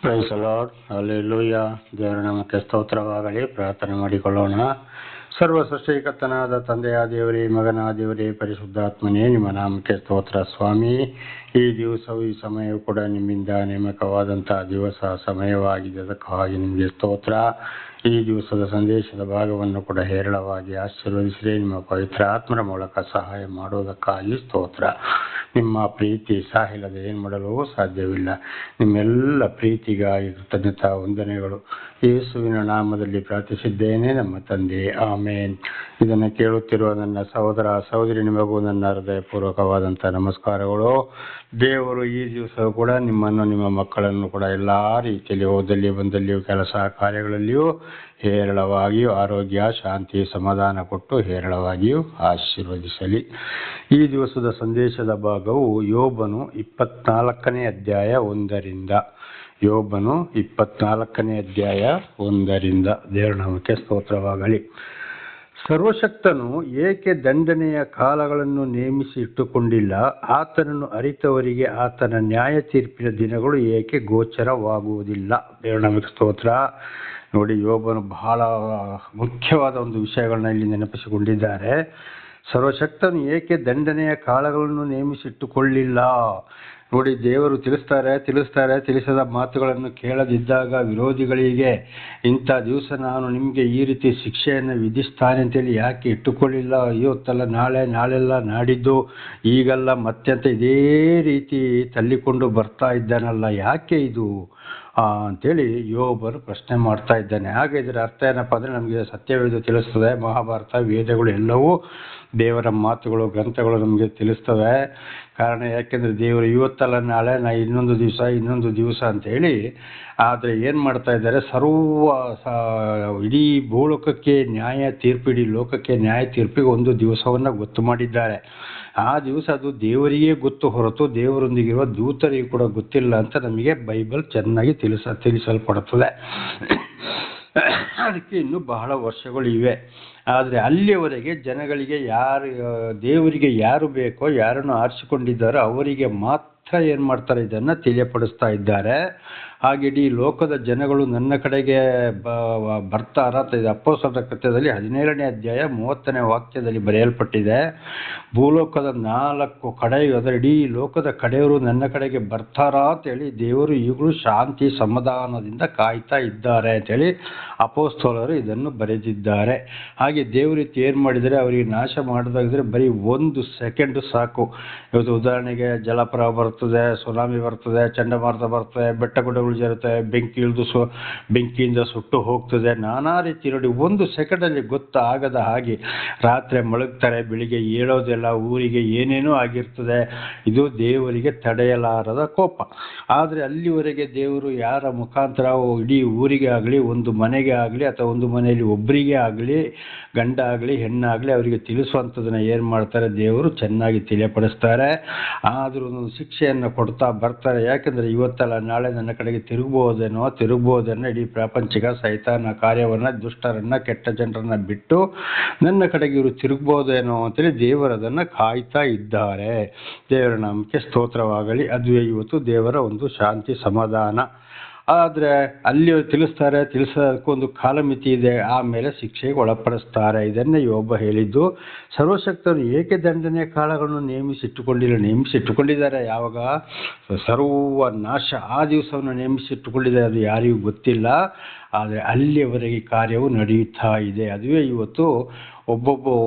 Price lord, hallelujah. ದೇವರ ನಾಮಕ್ಕೆ ಸ್ತೋತ್ರವಾಗಲಿ. ಪ್ರಾರ್ಥನೆ ಮಾಡಿಕೊಳ್ಳೋಣ. ಸರ್ವ ಸೃಷ್ಟಿಕರ್ತನಾದ ತಂದೆಯ ದೇವರೇ, ಮಗನ ದೇವರೇ, ಪರಿಶುದ್ಧಾತ್ಮನೇ, ನಿಮ್ಮ ನಾಮಕ್ಕೆ ಸ್ತೋತ್ರ ಸ್ವಾಮಿ. ಈ ದಿವಸವು ಈ ಸಮಯವು ಕೂಡ ನಿಮ್ಮಿಂದ ನೇಮಕವಾದಂತಹ ದಿವಸ ಸಮಯವಾಗಿದೆ. ಅದಕ್ಕಾಗಿ ನಿಮಗೆ ಸ್ತೋತ್ರ. ಈ ದಿವಸದ ಸಂದೇಶದ ಭಾಗವನ್ನು ಕೂಡ ಹೇರಳವಾಗಿ ಆಶೀರ್ವದಿಸಿರಿ. ನಿಮ್ಮ ಪವಿತ್ರ ಆತ್ಮರ ಮೂಲಕ ಸಹಾಯ ಮಾಡುವುದಕ್ಕಾಗಿ ಸ್ತೋತ್ರ. ನಿಮ್ಮ ಪ್ರೀತಿ ಸಾಹಿಲ್ಲದೆ ಏನು ಮಾಡಲು ಸಾಧ್ಯವಿಲ್ಲ. ನಿಮ್ಮೆಲ್ಲ ಪ್ರೀತಿಗಾಗಿ ಕೃತಜ್ಞತಾ ವಂದನೆಗಳು. ಯೇಸುವಿನ ನಾಮದಲ್ಲಿ ಪ್ರಾರ್ಥಿಸಿದ್ದೇನೆ ನಮ್ಮ ತಂದೆ, ಆಮೇನ್. ಇದನ್ನು ಕೇಳುತ್ತಿರುವ ನನ್ನ ಸಹೋದರ ಸಹೋದರಿ, ನಿಮಗೂ ನನ್ನ ಹೃದಯಪೂರ್ವಕವಾದಂಥ ನಮಸ್ಕಾರಗಳು. ದೇವರು ಈ ದಿವಸ ಕೂಡ ನಿಮ್ಮನ್ನು, ನಿಮ್ಮ ಮಕ್ಕಳನ್ನು ಕೂಡ ಎಲ್ಲ ರೀತಿಯಲ್ಲಿ ಹೋದಲ್ಲಿ ಬಂದಲ್ಲಿಯೂ ಕೆಲಸ ಕಾರ್ಯಗಳಲ್ಲಿಯೂ ಹೇರಳವಾಗಿಯೂ ಆರೋಗ್ಯ, ಶಾಂತಿ, ಸಮಾಧಾನ ಕೊಟ್ಟು ಹೇರಳವಾಗಿಯೂ ಆಶೀರ್ವದಿಸಲಿ. ಈ ದಿವಸದ ಸಂದೇಶದ ಭಾಗವು ಯೋಬನು 24ನೇ ಅಧ್ಯಾಯ 1ರಿಂದ. ಯೋಬನು 24ನೇ ಅಧ್ಯಾಯ 1ರಿಂದ. ದೇವರ ನಾಮಕ್ಕೆ ಸ್ತೋತ್ರವಾಗಲಿ. ಸರ್ವಶಕ್ತನು ಏಕೆ ದಂಡನೆಯ ಕಾಲಗಳನ್ನು ನೇಮಿಸಿ ಇಟ್ಟುಕೊಂಡಿಲ್ಲ? ಆತನನ್ನು ಅರಿತವರಿಗೆ ಆತನ ನ್ಯಾಯ ತೀರ್ಪಿನ ದಿನಗಳು ಏಕೆ ಗೋಚರವಾಗುವುದಿಲ್ಲ? ದೇವರ ನಾಮಕ್ಕೆ ಸ್ತೋತ್ರ. ನೋಡಿ, ಯೋಬನು ಬಹಳ ಮುಖ್ಯವಾದ ಒಂದು ವಿಷಯಗಳನ್ನ ಇಲ್ಲಿ ನೆನಪಿಸಿಕೊಂಡಿದ್ದಾರೆ. ಸರ್ವಶಕ್ತನು ಏಕೆ ದಂಡನೆಯ ಕಾಲಗಳನ್ನು ನೇಮಿಸಿಟ್ಟುಕೊಳ್ಳಿಲ್ಲ? ನೋಡಿ, ದೇವರು ತಿಳಿಸದ ಮಾತುಗಳನ್ನು ಕೇಳದಿದ್ದಾಗ ವಿರೋಧಿಗಳಿಗೆ ಇಂಥ ದಿವಸ ನಾನು ನಿಮಗೆ ಈ ರೀತಿ ಶಿಕ್ಷೆಯನ್ನು ವಿಧಿಸ್ತಾನೆ ಅಂತೇಳಿ ಯಾಕೆ ಇಟ್ಟುಕೊಳ್ಳಿಲ್ಲ? ಇವತ್ತಲ್ಲ ನಾಳೆ, ನಾಳೆಲ್ಲ ನಾಡಿದ್ದು, ಈಗಲ್ಲ ಮತ್ತೆ ಅಂತ ಇದೇ ರೀತಿ ತಳ್ಳಿಕೊಂಡು ಬರ್ತಾ ಇದ್ದಾನಲ್ಲ, ಯಾಕೆ ಇದು ಅಂತೇಳಿ ಯೋಬರು ಪ್ರಶ್ನೆ ಮಾಡ್ತಾ ಇದ್ದಾನೆ. ಹಾಗೆ ಇದರ ಅರ್ಥ ಏನಪ್ಪ ಅಂದರೆ, ನಮಗೆ ಸತ್ಯವೇದ ತಿಳಿಸ್ತದೆ, ಮಹಾಭಾರತ, ವೇದಗಳು ಎಲ್ಲವೂ ದೇವರ ಮಾತುಗಳು, ಗ್ರಂಥಗಳು ನಮಗೆ ತಿಳಿಸ್ತವೆ. ಕಾರಣ ಯಾಕೆಂದರೆ ದೇವರು ಇವತ್ತಲ್ಲ ನಾಳೆ, ಇನ್ನೊಂದು ದಿವಸ ಅಂತೇಳಿ. ಆದರೆ ಏನು ಮಾಡ್ತಾ ಇದ್ದಾರೆ, ಇಡೀ ಭೂಲೋಕಕ್ಕೆ ನ್ಯಾಯ ತೀರ್ಪು, ಇಡೀ ಲೋಕಕ್ಕೆ ನ್ಯಾಯ ತೀರ್ಪಿಗೆ ಒಂದು ದಿವಸವನ್ನು ಗೊತ್ತು ಮಾಡಿದ್ದಾರೆ. ಆ ದಿವಸ ಅದು ದೇವರಿಗೆ ಗೊತ್ತು ಹೊರತು ದೇವರೊಂದಿಗಿರುವ ದೂತರಿಗೂ ಕೂಡ ಗೊತ್ತಿಲ್ಲ ಅಂತ ನಮಗೆ ಬೈಬಲ್ ಚೆನ್ನಾಗಿ ತಿಳಿಸಲ್ಪಡುತ್ತದೆ. ಅದಕ್ಕೆ ಇನ್ನೂ ಬಹಳ ವರ್ಷಗಳು ಇವೆ. ಆದರೆ ಅಲ್ಲಿಯವರೆಗೆ ಜನಗಳಿಗೆ ದೇವರಿಗೆ ಯಾರು ಬೇಕೋ, ಯಾರನ್ನು ಆರಿಸಿಕೊಂಡಿದ್ದಾರೋ ಅವರಿಗೆ ಮಾತ್ರ ಏನು ಮಾಡ್ತಾರೆ, ಇದನ್ನು ತಿಳಿಯಪಡಿಸ್ತಾ ಇದ್ದಾರೆ. ಹಾಗೆ ಇಡೀ ಲೋಕದ ಜನಗಳು ನನ್ನ ಕಡೆಗೆ ಬರ್ತಾರ ಅಂತ ಇದೆ. ಅಪೊಸ್ತಲರ ಕೃತ್ಯದಲ್ಲಿ 17ನೇ ಅಧ್ಯಾಯ 30ನೇ ವಾಕ್ಯದಲ್ಲಿ ಬರೆಯಲ್ಪಟ್ಟಿದೆ. ಭೂಲೋಕದ 4 ಕಡೆ, ಅದರ ಇಡೀ ಲೋಕದ ಕಡೆಯವರು ನನ್ನ ಕಡೆಗೆ ಬರ್ತಾರಾ ಅಂತೇಳಿ ದೇವರು ಈಗಲೂ ಶಾಂತಿ ಸಮಾಧಾನದಿಂದ ಕಾಯ್ತಾ ಇದ್ದಾರೆ ಅಂತೇಳಿ ಅಪೊಸ್ತಲರು ಇದನ್ನು ಬರೆದಿದ್ದಾರೆ. ಹಾಗೆ ದೇವರು ಏನು ಮಾಡಿದರೆ, ಅವರಿಗೆ ನಾಶ ಮಾಡೋದಾಗಿದ್ರೆ ಬರೀ 1 ಸೆಕೆಂಡ್ ಸಾಕು. ಇವತ್ತು ಉದಾಹರಣೆಗೆ ಜಲಪ್ರವಾಹ ಬರ್ತದೆ, ಸುನಾಮಿ ಬರ್ತದೆ, ಚಂಡಮಾರುತ ಬರ್ತದೆ, ಬೆಟ್ಟ ಗುಡ್ಡಗಳು ಜರುತ್ತದೆ, ಬೆಂಕಿಯಿಂದ ಸುಟ್ಟು ಹೋಗ್ತದೆ, ನಾನಾ ರೀತಿ. ನೋಡಿ, 1 ಸೆಕೆಂಡಲ್ಲಿ ಗೊತ್ತಾಗದ ಹಾಗೆ ರಾತ್ರಿ ಮಲಗ್ತಾರೆ, ಬೆಳಿಗ್ಗೆ ಏಳೋದೆಲ್ಲ, ಊರಿಗೆ ಏನೇನೋ ಆಗಿರ್ತದೆ. ಇದು ದೇವರಿಗೆ ತಡೆಯಲಾರದ ಕೋಪ. ಆದರೆ ಅಲ್ಲಿವರೆಗೆ ದೇವರು ಯಾರ ಮುಖಾಂತರ ಇಡೀ ಊರಿಗೆ ಆಗಲಿ, ಒಂದು ಮನೆಗೆ ಆಗಲಿ, ಅಥವಾ ಒಂದು ಮನೆಯಲ್ಲಿ ಒಬ್ಬರಿಗೆ ಆಗಲಿ, ಗಂಡ ಆಗಲಿ ಹೆಣ್ಣಾಗಲಿ, ಅವರಿಗೆ ತಿಳಿಸುವಂಥದ್ದನ್ನು ಏನು ಮಾಡ್ತಾರೆ, ದೇವರು ಚೆನ್ನಾಗಿ ತಿಳಿಯಪಡಿಸ್ತಾರೆ. ಆದರೂ ಒಂದು ಶಿಕ್ಷೆಯನ್ನು ಕೊಡ್ತಾ ಬರ್ತಾರೆ. ಯಾಕೆಂದರೆ ಇವತ್ತಲ್ಲ ನಾಳೆ ನನ್ನ ಕಡೆಗೆ ತಿರುಗ್ಬೋದೇನೋ ಇಡೀ ಪ್ರಾಪಂಚಿಕ ಸೈತಾನ ಕಾರ್ಯವನ್ನು, ದುಷ್ಟರನ್ನು, ಕೆಟ್ಟ ಜನರನ್ನು ಬಿಟ್ಟು ನನ್ನ ಕಡೆಗೆ ಇವರು ತಿರುಗ್ಬೋದೇನೋ ಅಂತೇಳಿ ದೇವರದನ್ನು ಕಾಯ್ತಾ ಇದ್ದಾರೆ. ದೇವರ ನಾಮಕ್ಕೆ ಸ್ತೋತ್ರವಾಗಲಿ. ಅದುವೇ ಇವತ್ತು ದೇವರ ಒಂದು ಶಾಂತಿ ಸಮಾಧಾನ. ಆದರೆ ಅಲ್ಲಿ ತಿಳಿಸೋದಕ್ಕೊಂದು ಕಾಲಮಿತಿ ಇದೆ, ಆಮೇಲೆ ಶಿಕ್ಷೆಗೆ ಒಳಪಡಿಸ್ತಾರೆ. ಇದನ್ನೇ ಯೋಬ ಹೇಳಿದ್ದು. ಸರ್ವಶಕ್ತನು ಏಕೆ ದಂಡನೆಯ ಕಾಲಗಳನ್ನು ನೇಮಿಸಿಟ್ಟುಕೊಂಡಿದ್ದಾರೆ? ಯಾವಾಗ? ಸರ್ವ ನಾಶ ಆ ದಿವಸವನ್ನು ನೇಮಿಸಿಟ್ಟುಕೊಂಡಿದ್ದಾರೆ, ಅದು ಯಾರಿಗೂ ಗೊತ್ತಿಲ್ಲ. ಆದರೆ ಅಲ್ಲಿಯವರೆಗೆ ಕಾರ್ಯವು ನಡೆಯುತ್ತಾ ಇದೆ. ಅದುವೇ ಇವತ್ತು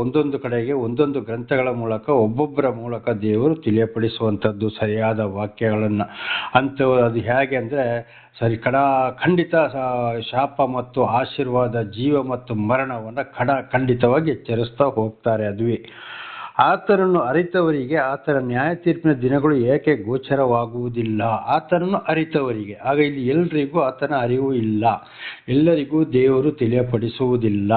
ಒಂದೊಂದು ಕಡೆಗೆ ಒಂದೊಂದು ಗ್ರಂಥಗಳ ಮೂಲಕ, ಒಬ್ಬೊಬ್ಬರ ಮೂಲಕ ದೇವರು ತಿಳಿಯಪಡಿಸುವಂಥದ್ದು ಸರಿಯಾದ ವಾಕ್ಯಗಳನ್ನು. ಅದು ಹೇಗೆ ಅಂದರೆ, ಖಂಡಿತ ಶಾಪ ಮತ್ತು ಆಶೀರ್ವಾದ, ಜೀವ ಮತ್ತು ಮರಣವನ್ನು ಖಂಡಿತವಾಗಿ ಎಚ್ಚರಿಸ್ತಾ ಹೋಗ್ತಾರೆ. ಅದುವೇ ಆತನನ್ನು ಅರಿತವರಿಗೆ ಆತನ ನ್ಯಾಯ ತೀರ್ಪಿನ ದಿನಗಳು ಏಕೆ ಗೋಚರವಾಗುವುದಿಲ್ಲ? ಆತನನ್ನು ಅರಿತವರಿಗೆ. ಆಗ ಇಲ್ಲಿ ಎಲ್ಲರಿಗೂ ಆತನ ಅರಿವು ಇಲ್ಲ, ಎಲ್ಲರಿಗೂ ದೇವರು ತಿಳಿಯಪಡಿಸುವುದಿಲ್ಲ.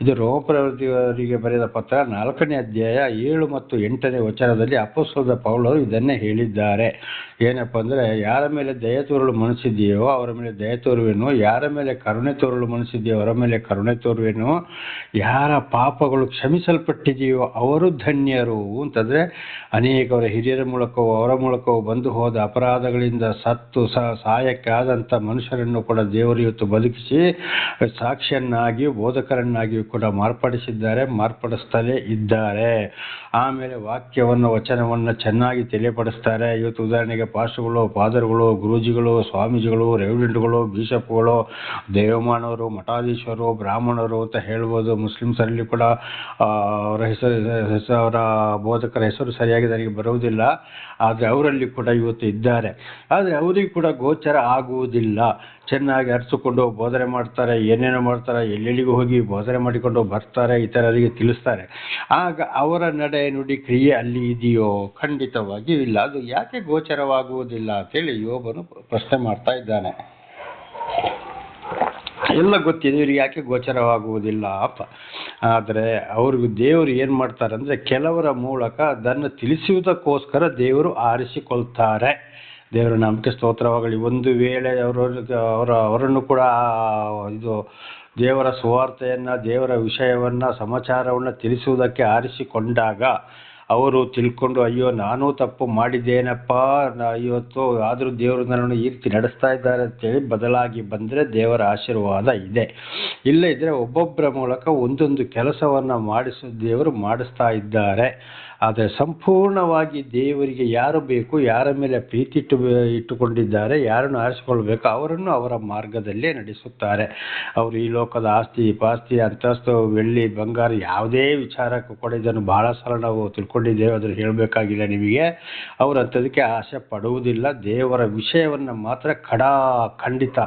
ಇದು ರೋಮಪುರವರಿಗೆ ಬರೆದ ಪತ್ರ 4ನೇ ಅಧ್ಯಾಯ 7 ಮತ್ತು 8ನೇ ವಚನದಲ್ಲಿ ಅಪೊಸ್ತಲ ಪೌಲರು ಇದನ್ನೇ ಹೇಳಿದ್ದಾರೆ. ಏನಪ್ಪ ಅಂದರೆ, ಯಾರ ಮೇಲೆ ದಯೆ ತೋರಲು ಮನಸ್ಸಿದೆಯೋ ಅವರ ಮೇಲೆ ದಯೆ ತೋರುವೆನು, ಯಾರ ಮೇಲೆ ಕರುಣೆ ತೋರಲು ಮನಸ್ಸಿದೆಯೋ ಅವರ ಮೇಲೆ ಕರುಣೆ ತೋರುವೆನು, ಯಾರ ಪಾಪಗಳು ಕ್ಷಮಿಸಲ್ಪಟ್ಟಿದೆಯೋ ಅವರು ಧನ್ಯರು, ಅನ್ಯರು ಅಂತಂದರೆ ಅನೇಕವರ ಹಿರಿಯರ ಮೂಲಕವೋ ಅವರ ಮೂಲಕವೋ ಬಂದು ಹೋದ ಅಪರಾಧಗಳಿಂದ ಸತ್ತು ಸಾಯಕ್ಕೆ ಆದಂಥ ಮನುಷ್ಯರನ್ನು ಕೂಡ ದೇವರು ಇವತ್ತು ಬದುಕಿಸಿ ಸಾಕ್ಷಿಯನ್ನಾಗಿಯೂ ಬೋಧಕರನ್ನಾಗಿಯೂ ಕೂಡ ಮಾರ್ಪಡಿಸ್ತಲೇ ಇದ್ದಾರೆ. ಆಮೇಲೆ ವಚನವನ್ನು ಚೆನ್ನಾಗಿ ತಿಳಿಪಡಿಸ್ತಾರೆ. ಇವತ್ತು ಉದಾಹರಣೆಗೆ ಪಾಸ್ಟರ್ಗಳು, ಫಾದರ್ಗಳು, ಗುರೂಜಿಗಳು, ಸ್ವಾಮೀಜಿಗಳು, ರೆವಿಡೆಂಟ್ಗಳು, ಬಿಷಪ್ಗಳು, ದೇವಮಾನವರು, ಮಠಾಧೀಶರು, ಬ್ರಾಹ್ಮಣರು ಅಂತ ಹೇಳ್ಬೋದು. ಮುಸ್ಲಿಮ್ಸರಲ್ಲಿ ಕೂಡ ಅವರ ಬೋಧಕರ ಹೆಸರು ಸರಿಯಾಗಿ ನನಗೆ ಬರುವುದಿಲ್ಲ, ಆದರೆ ಅವರಲ್ಲಿ ಕೂಡ ಇವತ್ತು ಇದ್ದಾರೆ. ಆದರೆ ಅವರಿಗೂ ಕೂಡ ಗೋಚರ ಆಗುವುದಿಲ್ಲ. ಚೆನ್ನಾಗಿ ಅರಿತುಕೊಂಡು ಬೋಧನೆ ಮಾಡ್ತಾರೆ, ಏನೇನೋ ಮಾಡ್ತಾರೆ, ಎಲ್ಲೆಲ್ಲಿಗೂ ಹೋಗಿ ಬೋಧನೆ ಮಾಡಿಕೊಂಡು ಬರ್ತಾರೆ, ಇತರರಿಗೆ ತಿಳಿಸ್ತಾರೆ. ಆಗ ಅವರ ನಡೆ ನುಡಿ ಕ್ರಿಯೆ ಅಲ್ಲಿ ಇದೆಯೋ? ಖಂಡಿತವಾಗಿಯೂ ಇಲ್ಲ. ಅದು ಯಾಕೆ ಗೋಚರವಾಗುವುದಿಲ್ಲ ಅಂತೇಳಿ ಯೋಬನು ಪ್ರಶ್ನೆ ಮಾಡ್ತಾ ಇದ್ದಾನೆ. ಎಲ್ಲ ಗೊತ್ತಿದೆ, ಇವ್ರಿಗೆ ಯಾಕೆ ಗೋಚರವಾಗುವುದಿಲ್ಲ ಅಪ್ಪ. ಆದರೆ ಅವ್ರಿಗೂ ದೇವರು ಏನು ಮಾಡ್ತಾರೆ ಅಂದರೆ, ಕೆಲವರ ಮೂಲಕ ಅದನ್ನು ತಿಳಿಸುವುದಕ್ಕೋಸ್ಕರ ದೇವರು ಆರಿಸಿಕೊಳ್ತಾರೆ. ದೇವರ ನಾಮಕ್ಕೆ ಸ್ತೋತ್ರವಾಗಲಿ. ಒಂದು ವೇಳೆ ಅವರನ್ನು ಕೂಡ ಇದು ದೇವರ ಸುವಾರ್ತೆಯನ್ನು, ದೇವರ ವಿಷಯವನ್ನು, ಸಮಾಚಾರವನ್ನು ತಿಳಿಸುವುದಕ್ಕೆ ಆರಿಸಿಕೊಂಡಾಗ ಅವರು ತಿಳ್ಕೊಂಡು, ಅಯ್ಯೋ ನಾನೂ ತಪ್ಪು ಮಾಡಿದ್ದೇನಪ್ಪ, ಇವತ್ತು ಆದರೂ ದೇವರು ನನ್ನನ್ನು ಈ ರೀತಿ ನಡೆಸ್ತಾ ಇದ್ದಾರೆ ಅಂತೇಳಿ ಬದಲಾಗಿ ಬಂದರೆ ದೇವರ ಆಶೀರ್ವಾದ ಇದೆ. ಇಲ್ಲ ಇದ್ದರೆ ಒಬ್ಬೊಬ್ಬರ ಮೂಲಕ ಒಂದೊಂದು ಕೆಲಸವನ್ನು ದೇವರು ಮಾಡಿಸ್ತಾ ಇದ್ದಾರೆ. ಆದರೆ ಸಂಪೂರ್ಣವಾಗಿ ದೇವರಿಗೆ ಯಾರು ಬೇಕು, ಯಾರ ಮೇಲೆ ಪ್ರೀತಿ ಇಟ್ಟುಕೊಂಡಿದ್ದಾರೆ, ಯಾರನ್ನು ಆರಿಸಿಕೊಳ್ಬೇಕು, ಅವರನ್ನು ಅವರ ಮಾರ್ಗದಲ್ಲೇ ನಡೆಸುತ್ತಾರೆ. ಅವರು ಈ ಲೋಕದ ಆಸ್ತಿ ಪಾಸ್ತಿ ಅಂತಸ್ತು ಬೆಳ್ಳಿ ಬಂಗಾರ ಯಾವುದೇ ವಿಚಾರಕ್ಕೂ ಕೂಡ ಇದನ್ನು ಬಹಳ ಸಲ ನಾವು ತಿಳ್ಕೊಂಡಿದ್ದೇವೆ, ಅದನ್ನು ಹೇಳಬೇಕಾಗಿಲ್ಲ ನಿಮಗೆ. ಅವರು ಅಂಥದಕ್ಕೆ ಆಸೆ ಪಡುವುದಿಲ್ಲ. ದೇವರ ವಿಷಯವನ್ನು ಮಾತ್ರ ಖಂಡಿತ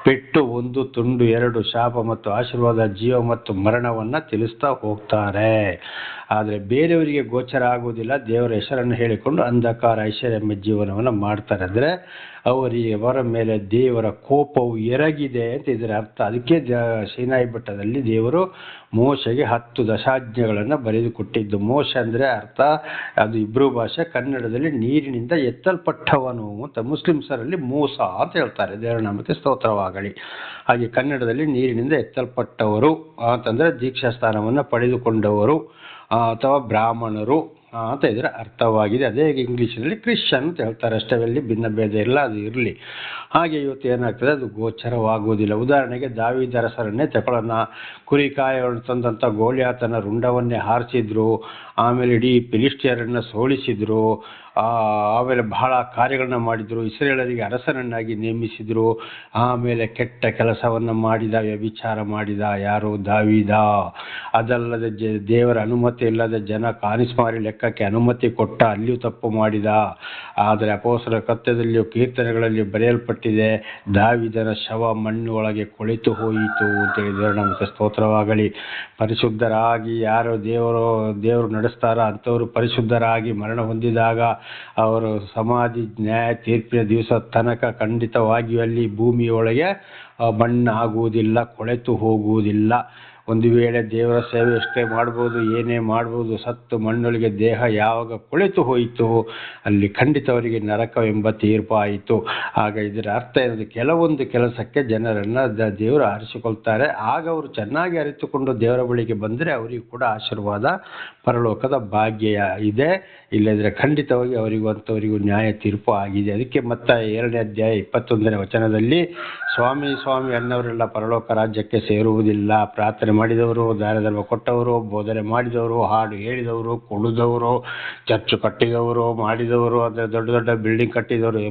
ಪೆಟ್ಟು ಒಂದು ತುಂಡು ಎರಡು ಶಾಪ ಮತ್ತು ಆಶೀರ್ವಾದ, ಜೀವ ಮತ್ತು ಮರಣವನ್ನು ತಿಳಿಸ್ತಾ ಹೋಗ್ತಾರೆ. ಆದರೆ ಬೇರೆಯವರಿಗೆ ಗೋಚರ ಆಗುವುದಿಲ್ಲ. ದೇವರ ಹೆಸರನ್ನು ಹೇಳಿಕೊಂಡು ಅಂಧಕಾರ ಐಶ್ವರ್ಯಮಯ ಜೀವನವನ್ನು ಮಾಡ್ತಾರೆ. ಅಂದರೆ ಅವರ ಮೇಲೆ ದೇವರ ಕೋಪವು ಎರಗಿದೆ ಅಂತ ಇದರ ಅರ್ಥ. ಅದಕ್ಕೆ ಸೀನಾಯಿ ಬೆಟ್ಟದಲ್ಲಿ ದೇವರು ಮೋಶೆಗೆ 10 ದಶಾಜ್ಞೆಗಳನ್ನು ಬರೆದು ಕೊಟ್ಟಿದ್ದು. ಮೋಶ ಅಂದರೆ ಅರ್ಥ ಅದು ಇಬ್ರೂ ಭಾಷೆ, ಕನ್ನಡದಲ್ಲಿ ನೀರಿನಿಂದ ಎತ್ತಲ್ಪಟ್ಟವನು ಅಂತ, ಮುಸ್ಲಿಮ್ಸರಲ್ಲಿ ಮೂಸ ಅಂತ ಹೇಳ್ತಾರೆ. ದೇವರ ನಾಮಕ್ಕೆ ಸ್ತೋತ್ರವಾಗಲಿ. ಹಾಗೆ ಕನ್ನಡದಲ್ಲಿ ನೀರಿನಿಂದ ಎತ್ತಲ್ಪಟ್ಟವರು ಅಂತಂದರೆ ದೀಕ್ಷಾಸ್ಥಾನವನ್ನು ಪಡೆದುಕೊಂಡವರು ಅಥವಾ ಬ್ರಾಹ್ಮಣರು ಅಂತ ಇದರ ಅರ್ಥವಾಗಿದೆ. ಅದೇ ಇಂಗ್ಲೀಷಲ್ಲಿ ಕ್ರಿಶ್ಚಿಯನ್ ಅಂತ ಹೇಳ್ತಾರೆ. ಅಷ್ಟೇ, ಅಲ್ಲಿ ಭಿನ್ನ ಭೇದ ಇಲ್ಲ, ಅದು ಇರಲಿ. ಹಾಗೆ ಇವತ್ತು ಏನಾಗ್ತದೆ, ಅದು ಗೋಚರವಾಗುವುದಿಲ್ಲ. ಉದಾಹರಣೆಗೆ ದಾವೀದ ಅರಸರನ್ನೇ ತಗೊಳ್ಳೋಣ. ಕುರಿಕಾಯವನ್ನು ತಂದಂಥ ಗೋಲಿಯಾತನ ರುಂಡವನ್ನೇ ಹಾರಿಸಿದ್ರು, ಆಮೇಲೆ ಇಡೀ ಫಿಲಿಸ್ಟಿಯರನ್ನು ಸೋಲಿಸಿದ್ರು, ಆಮೇಲೆ ಬಹಳ ಕಾರ್ಯಗಳನ್ನ ಮಾಡಿದರು, ಇಸ್ರೇಲರಿಗೆ ಅರಸನನ್ನಾಗಿ ನೇಮಿಸಿದರು. ಆಮೇಲೆ ಕೆಟ್ಟ ಕೆಲಸವನ್ನು ಮಾಡಿದ, ವ್ಯಭಿಚಾರ ಮಾಡಿದ ಯಾರು? ದಾವೀದ. ಅದಲ್ಲದೆ ದೇವರ ಅನುಮತಿ ಇಲ್ಲದೆ ಜನ ಕಾಣಿಸ್ಮಾರಿ ಲೆಕ್ಕಕ್ಕೆ ಅನುಮತಿ ಕೊಟ್ಟ, ಅಲ್ಲಿಯೂ ತಪ್ಪು ಮಾಡಿದ. ಆದರೆ ಅಪೊಸ್ತಲರ ಕೃತ್ಯದಲ್ಲಿಯೂ ಕೀರ್ತನೆಗಳಲ್ಲಿ ಬರೆಯಲ್ಪಟ್ಟಿದೆ, ದಾವೀದನ ಶವ ಮಣ್ಣೊಳಗೆ ಕೊಳೆತು ಹೋಯಿತು ಅಂತೇಳಿ. ದೇವರ ನಮಗೆ ಸ್ತೋತ್ರವಾಗಲಿ. ಪರಿಶುದ್ಧರಾಗಿ ಯಾರು ದೇವರು ನಡೆಸ್ತಾರ ಅಂಥವರು ಪರಿಶುದ್ಧರಾಗಿ ಮರಣ ಹೊಂದಿದಾಗ ಅವರು ಸಮಾಧಿ ನ್ಯಾಯ ತೀರ್ಪಿನ ದಿವಸ ತನಕ ಖಂಡಿತವಾಗಿಯೂ ಅಲ್ಲಿ ಭೂಮಿಯೊಳಗೆ ಮಣ್ಣಾಗುವುದಿಲ್ಲ, ಕೊಳೆತು ಹೋಗುವುದಿಲ್ಲ. ಒಂದು ವೇಳೆ ದೇವರ ಸೇವೆ ಎಷ್ಟೇ ಮಾಡ್ಬೋದು, ಏನೇ ಮಾಡ್ಬೋದು, ಸತ್ತು ಮಣ್ಣೊಳಗೆ ದೇಹ ಯಾವಾಗ ಕೊಳೆತು ಹೋಯಿತು ಅಲ್ಲಿ ಖಂಡಿತವರಿಗೆ ನರಕವೆಂಬ ತೀರ್ಪಾಯಿತು. ಆಗ ಇದರ ಅರ್ಥ ಏನಂದರೆ, ಕೆಲವೊಂದು ಕೆಲಸಕ್ಕೆ ಜನರನ್ನು ದೇವರು ಆರಿಸಿಕೊಳ್ತಾರೆ. ಆಗ ಅವರು ಚೆನ್ನಾಗಿ ಅರಿತುಕೊಂಡು ದೇವರ ಬಳಿಗೆ ಬಂದರೆ ಅವರಿಗೂ ಕೂಡ ಆಶೀರ್ವಾದ, ಪರಲೋಕದ ಭಾಗ್ಯ ಇದೆ. ಇಲ್ಲದ್ರೆ ಖಂಡಿತವಾಗಿ ಅವರಿಗೂ ಅಂಥವರಿಗೂ ನ್ಯಾಯ ತೀರ್ಪು ಆಗಿದೆ. ಅದಕ್ಕೆ ಮತ್ತೆ 2ನೇ ಅಧ್ಯಾಯ 21ನೇ ವಚನದಲ್ಲಿ ಸ್ವಾಮಿ ಸ್ವಾಮಿ ಅನ್ನವರೆಲ್ಲ ಪರಲೋಕ ರಾಜ್ಯಕ್ಕೆ ಸೇರುವುದಿಲ್ಲ. ಪ್ರಾರ್ಥನೆ ಮಾಡಿದವರು, ದಾನ ಧರ್ಮ ಕೊಟ್ಟವರು, ಬೋಧನೆ ಮಾಡಿದವರು, ಹಾಡು ಹೇಳಿದವರು, ಕುಣಿದವರು, ಚರ್ಚು ಕಟ್ಟಿದವರು, ಮಾಡಿದವರು, ಅಂದರೆ ದೊಡ್ಡ ದೊಡ್ಡ ಬಿಲ್ಡಿಂಗ್ ಕಟ್ಟಿದವರು,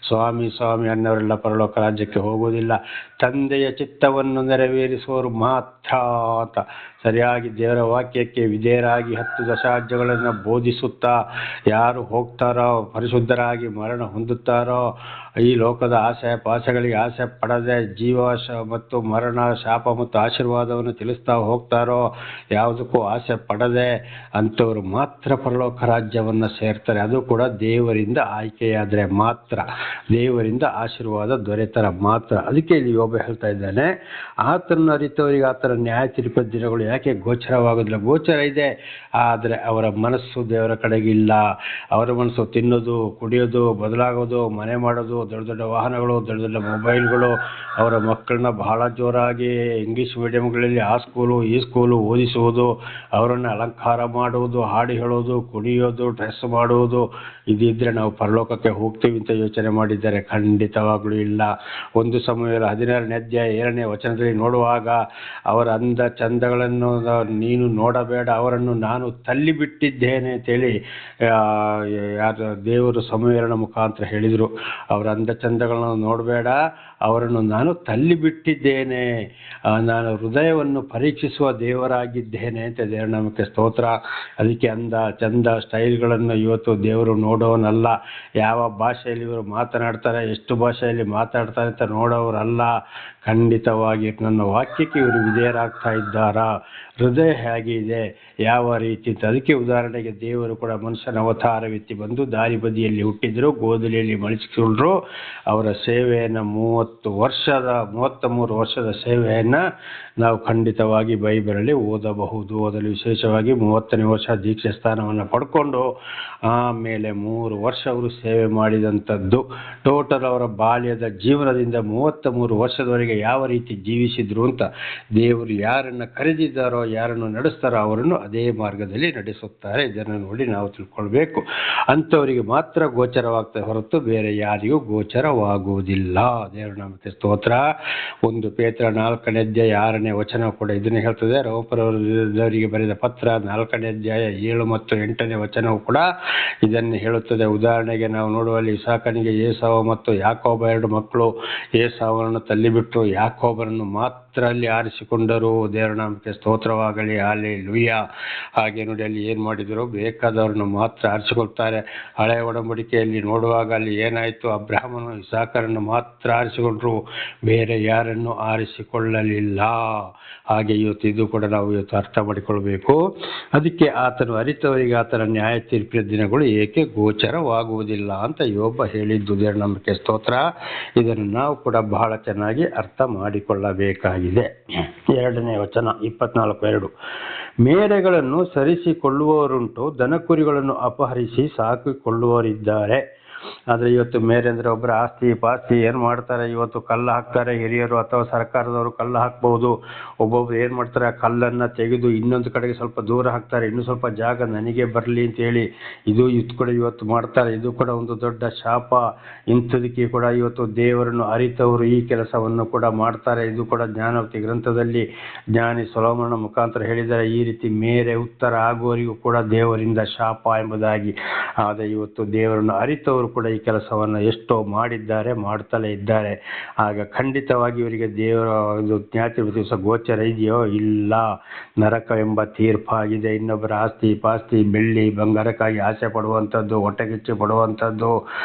ಸ್ವಾಮಿ ಸ್ವಾಮಿ ಅನ್ನವರೆಲ್ಲ ಪರಲೋಕ ರಾಜ್ಯಕ್ಕೆ ಹೋಗುವುದಿಲ್ಲ. ತಂದೆಯ ಚಿತ್ತವನ್ನು ನೆರವೇರಿಸುವವರು ಮಾತ್ರ ಅಂತ ಸರಿಯಾಗಿ ದೇವರ ವಾಕ್ಯಕ್ಕೆ ವಿಧೇಯರಾಗಿ 10 ದಶಾಜ್ಞೆಗಳನ್ನು ಬೋಧಿಸುತ್ತಾ ಯಾರು ಹೋಗ್ತಾರೋ, ಪರಿಶುದ್ಧರಾಗಿ ಮರಣ ಹೊಂದುತ್ತಾರೋ, ಈ ಲೋಕದ ಆಸೆ ಪಾಸಗಳಿಗೆ ಆಸೆ ಪಡದೆ ಜೀವ ಮತ್ತು ಮರಣ, ಶಾಪ ಮತ್ತು ಆಶೀರ್ವಾದವನ್ನು ತಿಳಿಸ್ತಾ ಹೋಗ್ತಾರೋ, ಯಾವುದಕ್ಕೂ ಆಸೆ ಪಡದೆ ಅಂಥವ್ರು ಮಾತ್ರ ಪರಲೋಕ ರಾಜ್ಯವನ್ನು ಸೇರ್ತಾರೆ. ಅದು ಕೂಡ ದೇವರಿಂದ ಆಯ್ಕೆಯಾದರೆ ಮಾತ್ರ, ದೇವರಿಂದ ಆಶೀರ್ವಾದ ದೊರೆತರ ಮಾತ್ರ. ಅದಕ್ಕೆ ಇಲ್ಲಿ ಯೋಬ ಹೇಳ್ತಾ ಇದ್ದಾನೆ, ಆತನ ಅರಿತವರಿಗೆ ಆತನ ನ್ಯಾಯ ತೀರ್ಪಿನ ದಿನಗಳು ಯಾಕೆ ಗೋಚರವಾಗೋದಿಲ್ಲ? ಗೋಚರ ಇದೆ, ಆದರೆ ಅವರ ಮನಸ್ಸು ದೇವರ ಕಡೆಗೆ ಇಲ್ಲ. ಅವರ ಮನಸ್ಸು ತಿನ್ನೋದು, ಕುಡಿಯೋದು, ಬದಲಾಗೋದು, ಮನೆ ಮಾಡೋದು, ದೊಡ್ಡ ದೊಡ್ಡ ವಾಹನಗಳು, ದೊಡ್ಡ ದೊಡ್ಡ ಮೊಬೈಲ್ಗಳು, ಅವರ ಮಕ್ಕಳನ್ನ ಬಹಳ ಜೋರಾಗಿ ಇಂಗ್ಲೀಷ್ ಮೀಡಿಯಮ್ಗಳು ಸ್ಕೂಲ್ಗಳಲ್ಲಿ ಆ ಸ್ಕೂಲು ಈ ಸ್ಕೂಲು ಓದಿಸುವುದು, ಅವರನ್ನು ಅಲಂಕಾರ ಮಾಡುವುದು, ಹಾಡು ಹೇಳೋದು, ಕುಣಿಯೋದು, ಡ್ರೆಸ್ ಮಾಡುವುದು, ಇದಿದ್ದರೆ ನಾವು ಪರಲೋಕಕ್ಕೆ ಹೋಗ್ತೀವಿ ಅಂತ ಯೋಚನೆ ಮಾಡಿದ್ದಾರೆ? ಖಂಡಿತವಾಗ್ಲೂ ಇಲ್ಲ. ಒಂದು ಸಮುವೇಲ 16ನೇ ಅಧ್ಯಾಯ 7ನೇ ವಚನದಲ್ಲಿ ನೋಡುವಾಗ ಅವರ ಅಂದ ಚಂದಗಳನ್ನು ನೀನು ನೋಡಬೇಡ, ಅವರನ್ನು ನಾನು ತಳ್ಳಿಬಿಟ್ಟಿದ್ದೇನೆ ಅಂತೇಳಿ ಯಾರು ದೇವರು ಸಮುವೇಲನ ಮುಖಾಂತರ ಹೇಳಿದರು. ಅವರ ಅಂದ ಚಂದಗಳನ್ನು ನೋಡಬೇಡ, ಅವರನ್ನು ನಾನು ತಳ್ಳಿಬಿಟ್ಟಿದ್ದೇನೆ, ನಾನು ಹೃದಯವನ್ನು ಪರೀಕ್ಷಿಸುವ ದೇವರಾಗಿದ್ದೇನೆ ಅಂತ ದೇವರ ನಾಮಕ್ಕೆ ಸ್ತೋತ್ರ. ಅದಕ್ಕೆ ಅಂದ ಚಂದ ಸ್ಟೈಲ್ಗಳನ್ನು ಇವತ್ತು ದೇವರು ನೋಡೋನಲ್ಲ. ಯಾವ ಭಾಷೆಯಲ್ಲಿ ಇವರು ಮಾತನಾಡ್ತಾರೆ, ಎಷ್ಟು ಭಾಷೆಯಲ್ಲಿ ಮಾತಾಡ್ತಾರೆ ಅಂತ ನೋಡೋರಲ್ಲ. ಖಂಡಿತವಾಗಿ ನನ್ನ ವಾಕ್ಯಕ್ಕೆ ಇವರು ವಿಧೇಯರಾಗ್ತಾ ಇದ್ದಾರಾ, ಹೃದಯ ಹೇಗಿದೆ, ಯಾವ ರೀತಿ ಅಂತ. ಅದಕ್ಕೆ ಉದಾಹರಣೆಗೆ ದೇವರು ಕೂಡ ಮನುಷ್ಯನ ಅವತಾರವೆತ್ತಿ ಬಂದು ದಾರಿ ಬದಿಯಲ್ಲಿ ಹುಟ್ಟಿದ್ರು, ಗೋಧಲಿಯಲ್ಲಿ ಮಳಿಸಿಕೊಂಡ್ರು. ಅವರ ಸೇವೆಯನ್ನು 33 ವರ್ಷದ ಸೇವೆಯನ್ನು ನಾವು ಖಂಡಿತವಾಗಿ ಬೈಬಲಲ್ಲಿ ಓದಬಹುದು. ಓದಲು ವಿಶೇಷವಾಗಿ 30ನೇ ವರ್ಷ ದೀಕ್ಷೆ ಸ್ಥಾನವನ್ನು ಪಡ್ಕೊಂಡು ಆಮೇಲೆ 3 ವರ್ಷ ಅವರು ಸೇವೆ ಮಾಡಿದಂಥದ್ದು. ಟೋಟಲ್ ಅವರ ಬಾಲ್ಯದ ಜೀವನದಿಂದ 33 ವರ್ಷದವರೆಗೆ ಯಾವ ರೀತಿ ಜೀವಿಸಿದ್ರು ಅಂತ. ದೇವರು ಯಾರನ್ನು ಕರೆದಿದ್ದಾರೋ, ಯಾರನ್ನು ನಡೆಸ್ತಾರೋ ಅವರನ್ನು ಅದೇ ಮಾರ್ಗದಲ್ಲಿ ನಡೆಸುತ್ತಾರೆ. ಇದನ್ನು ನೋಡಿ ನಾವು ತಿಳ್ಕೊಳ್ಬೇಕು. ಅಂಥವರಿಗೆ ಮಾತ್ರ ಗೋಚರವಾಗ್ತದೆ ಹೊರತು ಬೇರೆ ಯಾರಿಗೂ ಗೋಚರವಾಗುವುದಿಲ್ಲ. ದೇವರ ನಾಮಕ್ಕೆ ಸ್ತೋತ್ರ. 1 ಪೇತ್ರ 4ನೇ ಅಧ್ಯಾಯ 6ನೇ ವಚನ ಕೂಡ ಇದನ್ನು ಹೇಳ್ತದೆ. ರೋಮಪುರದವರಿಗೆ ಬರೆದ ಪತ್ರ 4ನೇ ಅಧ್ಯಾಯ 7 ಮತ್ತು 8ನೇ ವಚನವು ಕೂಡ ಇದನ್ನು ಹೇಳುತ್ತದೆ. ಉದಾಹರಣೆಗೆ ನಾವು ನೋಡುವಲ್ಲಿ ಇಸಾಕನಿಗೆ ಏಸಾವ ಮತ್ತು ಯಾಕೋಬ 2 ಮಕ್ಕಳು. ಏಸಾವನನ್ನು ತಳ್ಳಿಬಿಟ್ಟು ಯಾಕೋಬನನ್ನು ಮಾತ್ರ ಅಲ್ಲಿ ಆರಿಸಿಕೊಂಡರು. ದೇವರ ನಾಮಕ್ಕೆ ಸ್ತೋತ್ರವಾಗಲಿ, ಹಲ್ಲೆಲೂಯಾ. ಹಾಗೆ ನೋಡಿ ಅಲ್ಲಿ ಏನು ಮಾಡಿದರು, ಬೇಕಾದವ್ರನ್ನು ಮಾತ್ರ ಆರಿಸಿಕೊಳ್ತಾರೆ. ಹಳೆಯ ಒಡಂಬಡಿಕೆಯಲ್ಲಿ ನೋಡುವಾಗ ಅಲ್ಲಿ ಏನಾಯಿತು, ಅಬ್ರಹಾಮನು ಇಸಾಕರನ್ನು ಮಾತ್ರ ಆರಿಸಿಕೊಂಡ್ರು, ಬೇರೆ ಯಾರನ್ನು ಆರಿಸಿಕೊಳ್ಳಲಿಲ್ಲ. ಹಾಗೆ ಇದು ಕೂಡ ನಾವು ಅರ್ಥ ಮಾಡಿಕೊಳ್ಬೇಕು. ಅದಕ್ಕೆ ಆತನು ಅರಿತವರಿಗೆ ಆತನ ನ್ಯಾಯ ತೀರ್ಪಿನ ದಿನಗಳು ಏಕೆ ಗೋಚರವಾಗುವುದಿಲ್ಲ ಅಂತ ಯೋಬ ಹೇಳಿದ್ದು. ದೇವರ ನಂಬಿಕೆ ಸ್ತೋತ್ರ. ಇದನ್ನು ನಾವು ಕೂಡ ಬಹಳ ಚೆನ್ನಾಗಿ ಅರ್ಥ ಮಾಡಿಕೊಳ್ಳಬೇಕಾಗಿದೆ. 2ನೇ ವಚನ 24:2. ಮೇರೆಗಳನ್ನು ಸರಿಸಿಕೊಳ್ಳುವವರುಂಟು, ದನಕುರಿಗಳನ್ನು ಅಪಹರಿಸಿ ಸಾಕಿಕೊಳ್ಳುವವರಿದ್ದಾರೆ. ಆದರೆ ಇವತ್ತು ಮೇರೆ ಅಂದರೆ ಒಬ್ಬರ ಆಸ್ತಿ ಪಾಸ್ತಿ ಏನು ಮಾಡ್ತಾರೆ, ಇವತ್ತು ಕಲ್ಲು ಹಾಕ್ತಾರೆ. ಹಿರಿಯರು ಅಥವಾ ಸರ್ಕಾರದವರು ಕಲ್ಲು ಹಾಕ್ಬೋದು. ಒಬ್ಬೊಬ್ರು ಏನು ಮಾಡ್ತಾರೆ, ಆ ಕಲ್ಲನ್ನು ತೆಗೆದು ಇನ್ನೊಂದು ಕಡೆಗೆ ಸ್ವಲ್ಪ ದೂರ ಹಾಕ್ತಾರೆ, ಇನ್ನೂ ಸ್ವಲ್ಪ ಜಾಗ ನನಗೆ ಬರಲಿ ಅಂತೇಳಿ. ಇದು ಕೂಡ ಇವತ್ತು ಮಾಡ್ತಾರೆ. ಇದು ಕೂಡ ಒಂದು ದೊಡ್ಡ ಶಾಪ. ಇಂಥದಕ್ಕೆ ಕೂಡ ಇವತ್ತು ದೇವರನ್ನು ಅರಿತವರು ಈ ಕೆಲಸವನ್ನು ಕೂಡ ಮಾಡ್ತಾರೆ. ಇದು ಕೂಡ ಜ್ಞಾನವತಿ ಗ್ರಂಥದಲ್ಲಿ ಜ್ಞಾನಿ ಸೊಲೊಮೋನನ ಮುಖಾಂತರ ಹೇಳಿದ್ದಾರೆ. ಈ ರೀತಿ ಮೇರೆ ಉತ್ತರ ಆಗುವವರಿಗೂ ಕೂಡ ದೇವರಿಂದ ಶಾಪ ಎಂಬುದಾಗಿ. ಆದರೆ ಇವತ್ತು ದೇವರನ್ನು ಅರಿತವರು ಕೂಡ ಈ ಕೆಲಸವನ್ನು ಎಷ್ಟೋ ಮಾಡಿದ್ದಾರೆ, ಮಾಡ್ತಲೇ ಇದ್ದಾರೆ. ಆಗ ಖಂಡಿತವಾಗಿ ಇವರಿಗೆ ದೇವರ ಒಂದು ಜ್ಞಾತಿ ದಿವಸ ಗೋಚರ ಇದೆಯೋ? ಇಲ್ಲ. ನರಕವೆಂಬ ತೀರ್ಪಾಗಿದೆ. ಇನ್ನೊಬ್ಬರ ಆಸ್ತಿ ಪಾಸ್ತಿ ಬೆಳ್ಳಿ ಬಂಗಾರಕ್ಕಾಗಿ ಆಸೆ ಪಡುವಂಥದ್ದು, ಹೊಟ್ಟೆಕಿಚ್ಚು ಪಡುವಂಥದ್ದು,